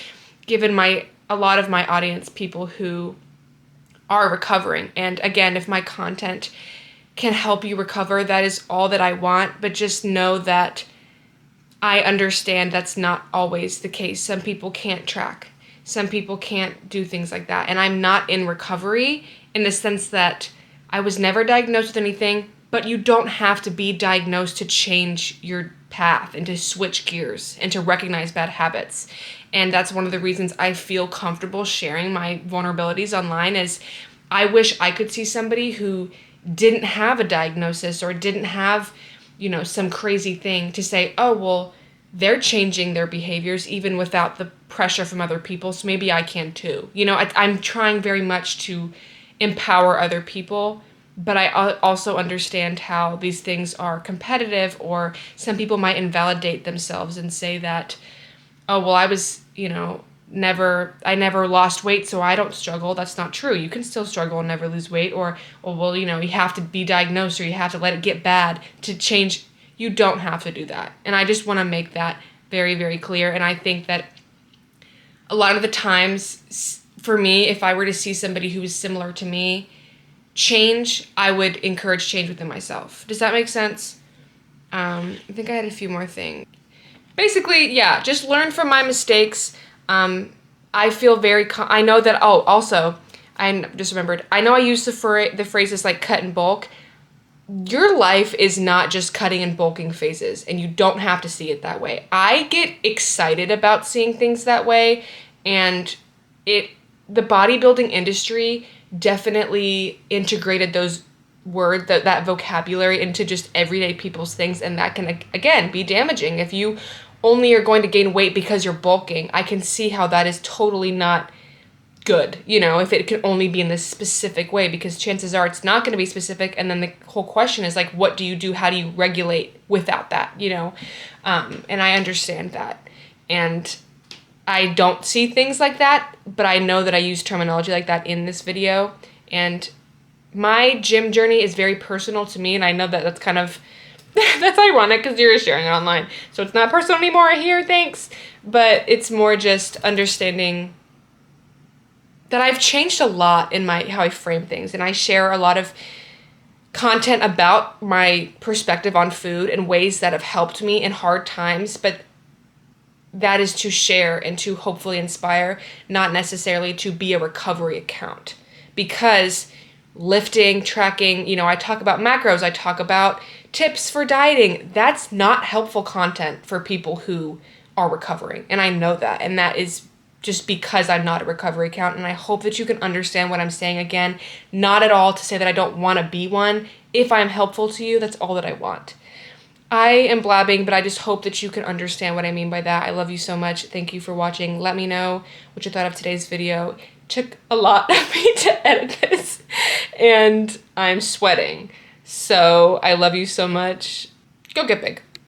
given a lot of my audience people who are recovering. And again, if my content can help you recover, that is all that I want. But just know that I understand that's not always the case. Some people can't track. Some people can't do things like that. And I'm not in recovery in the sense that I was never diagnosed with anything, but you don't have to be diagnosed to change your path and to switch gears and to recognize bad habits. And that's one of the reasons I feel comfortable sharing my vulnerabilities online, is I wish I could see somebody who didn't have a diagnosis or didn't have, you know, some crazy thing to say, oh, well, they're changing their behaviors even without the pressure from other people, so maybe I can too. You know, I'm trying very much to empower other people, but I also understand how these things are competitive, or some people might invalidate themselves and say that, oh, well, I was, you know, I never lost weight, so I don't struggle. That's not true. You can still struggle and never lose weight, or, well, you know, you have to be diagnosed or you have to let it get bad to change. You don't have to do that. And I just want to make that very, very clear. And I think that a lot of the times, for me, if I were to see somebody who is similar to me change, I would encourage change within myself. Does that make sense? I think I had a few more things. Basically, yeah, just learn from my mistakes. I feel I know that, also, I just remembered, I know I use the phrases like cut and bulk. Your life is not just cutting and bulking phases, and you don't have to see it that way. I get excited about seeing things that way, and the bodybuilding industry definitely integrated those words, that vocabulary into just everyday people's things, and that can, again, be damaging. If you only are going to gain weight because you're bulking, I can see how that is totally not good, you know, if it can only be in this specific way, because chances are it's not going to be specific. And then the whole question is like, what do you do? How do you regulate without that, you know? And I understand that. And I don't see things like that, but I know that I use terminology like that in this video. And my gym journey is very personal to me, and I know that that's kind of, that's ironic because you're sharing it online. So it's not personal anymore here, thanks. But it's more just understanding that I've changed a lot in how I frame things, and I share a lot of content about my perspective on food and ways that have helped me in hard times, but that is to share and to hopefully inspire, not necessarily to be a recovery account. Because lifting, tracking, you know, I talk about macros, I talk about tips for dieting. That's not helpful content for people who are recovering. And I know that. And that is just because I'm not a recovery account. And I hope that you can understand what I'm saying. Again, not at all to say that I don't want to be one. If I'm helpful to you, that's all that I want. I am blabbing, but I just hope that you can understand what I mean by that. I love you so much. Thank you for watching. Let me know what you thought of today's video. It took a lot of me to edit this, and I'm sweating. So I love you so much. Go get big.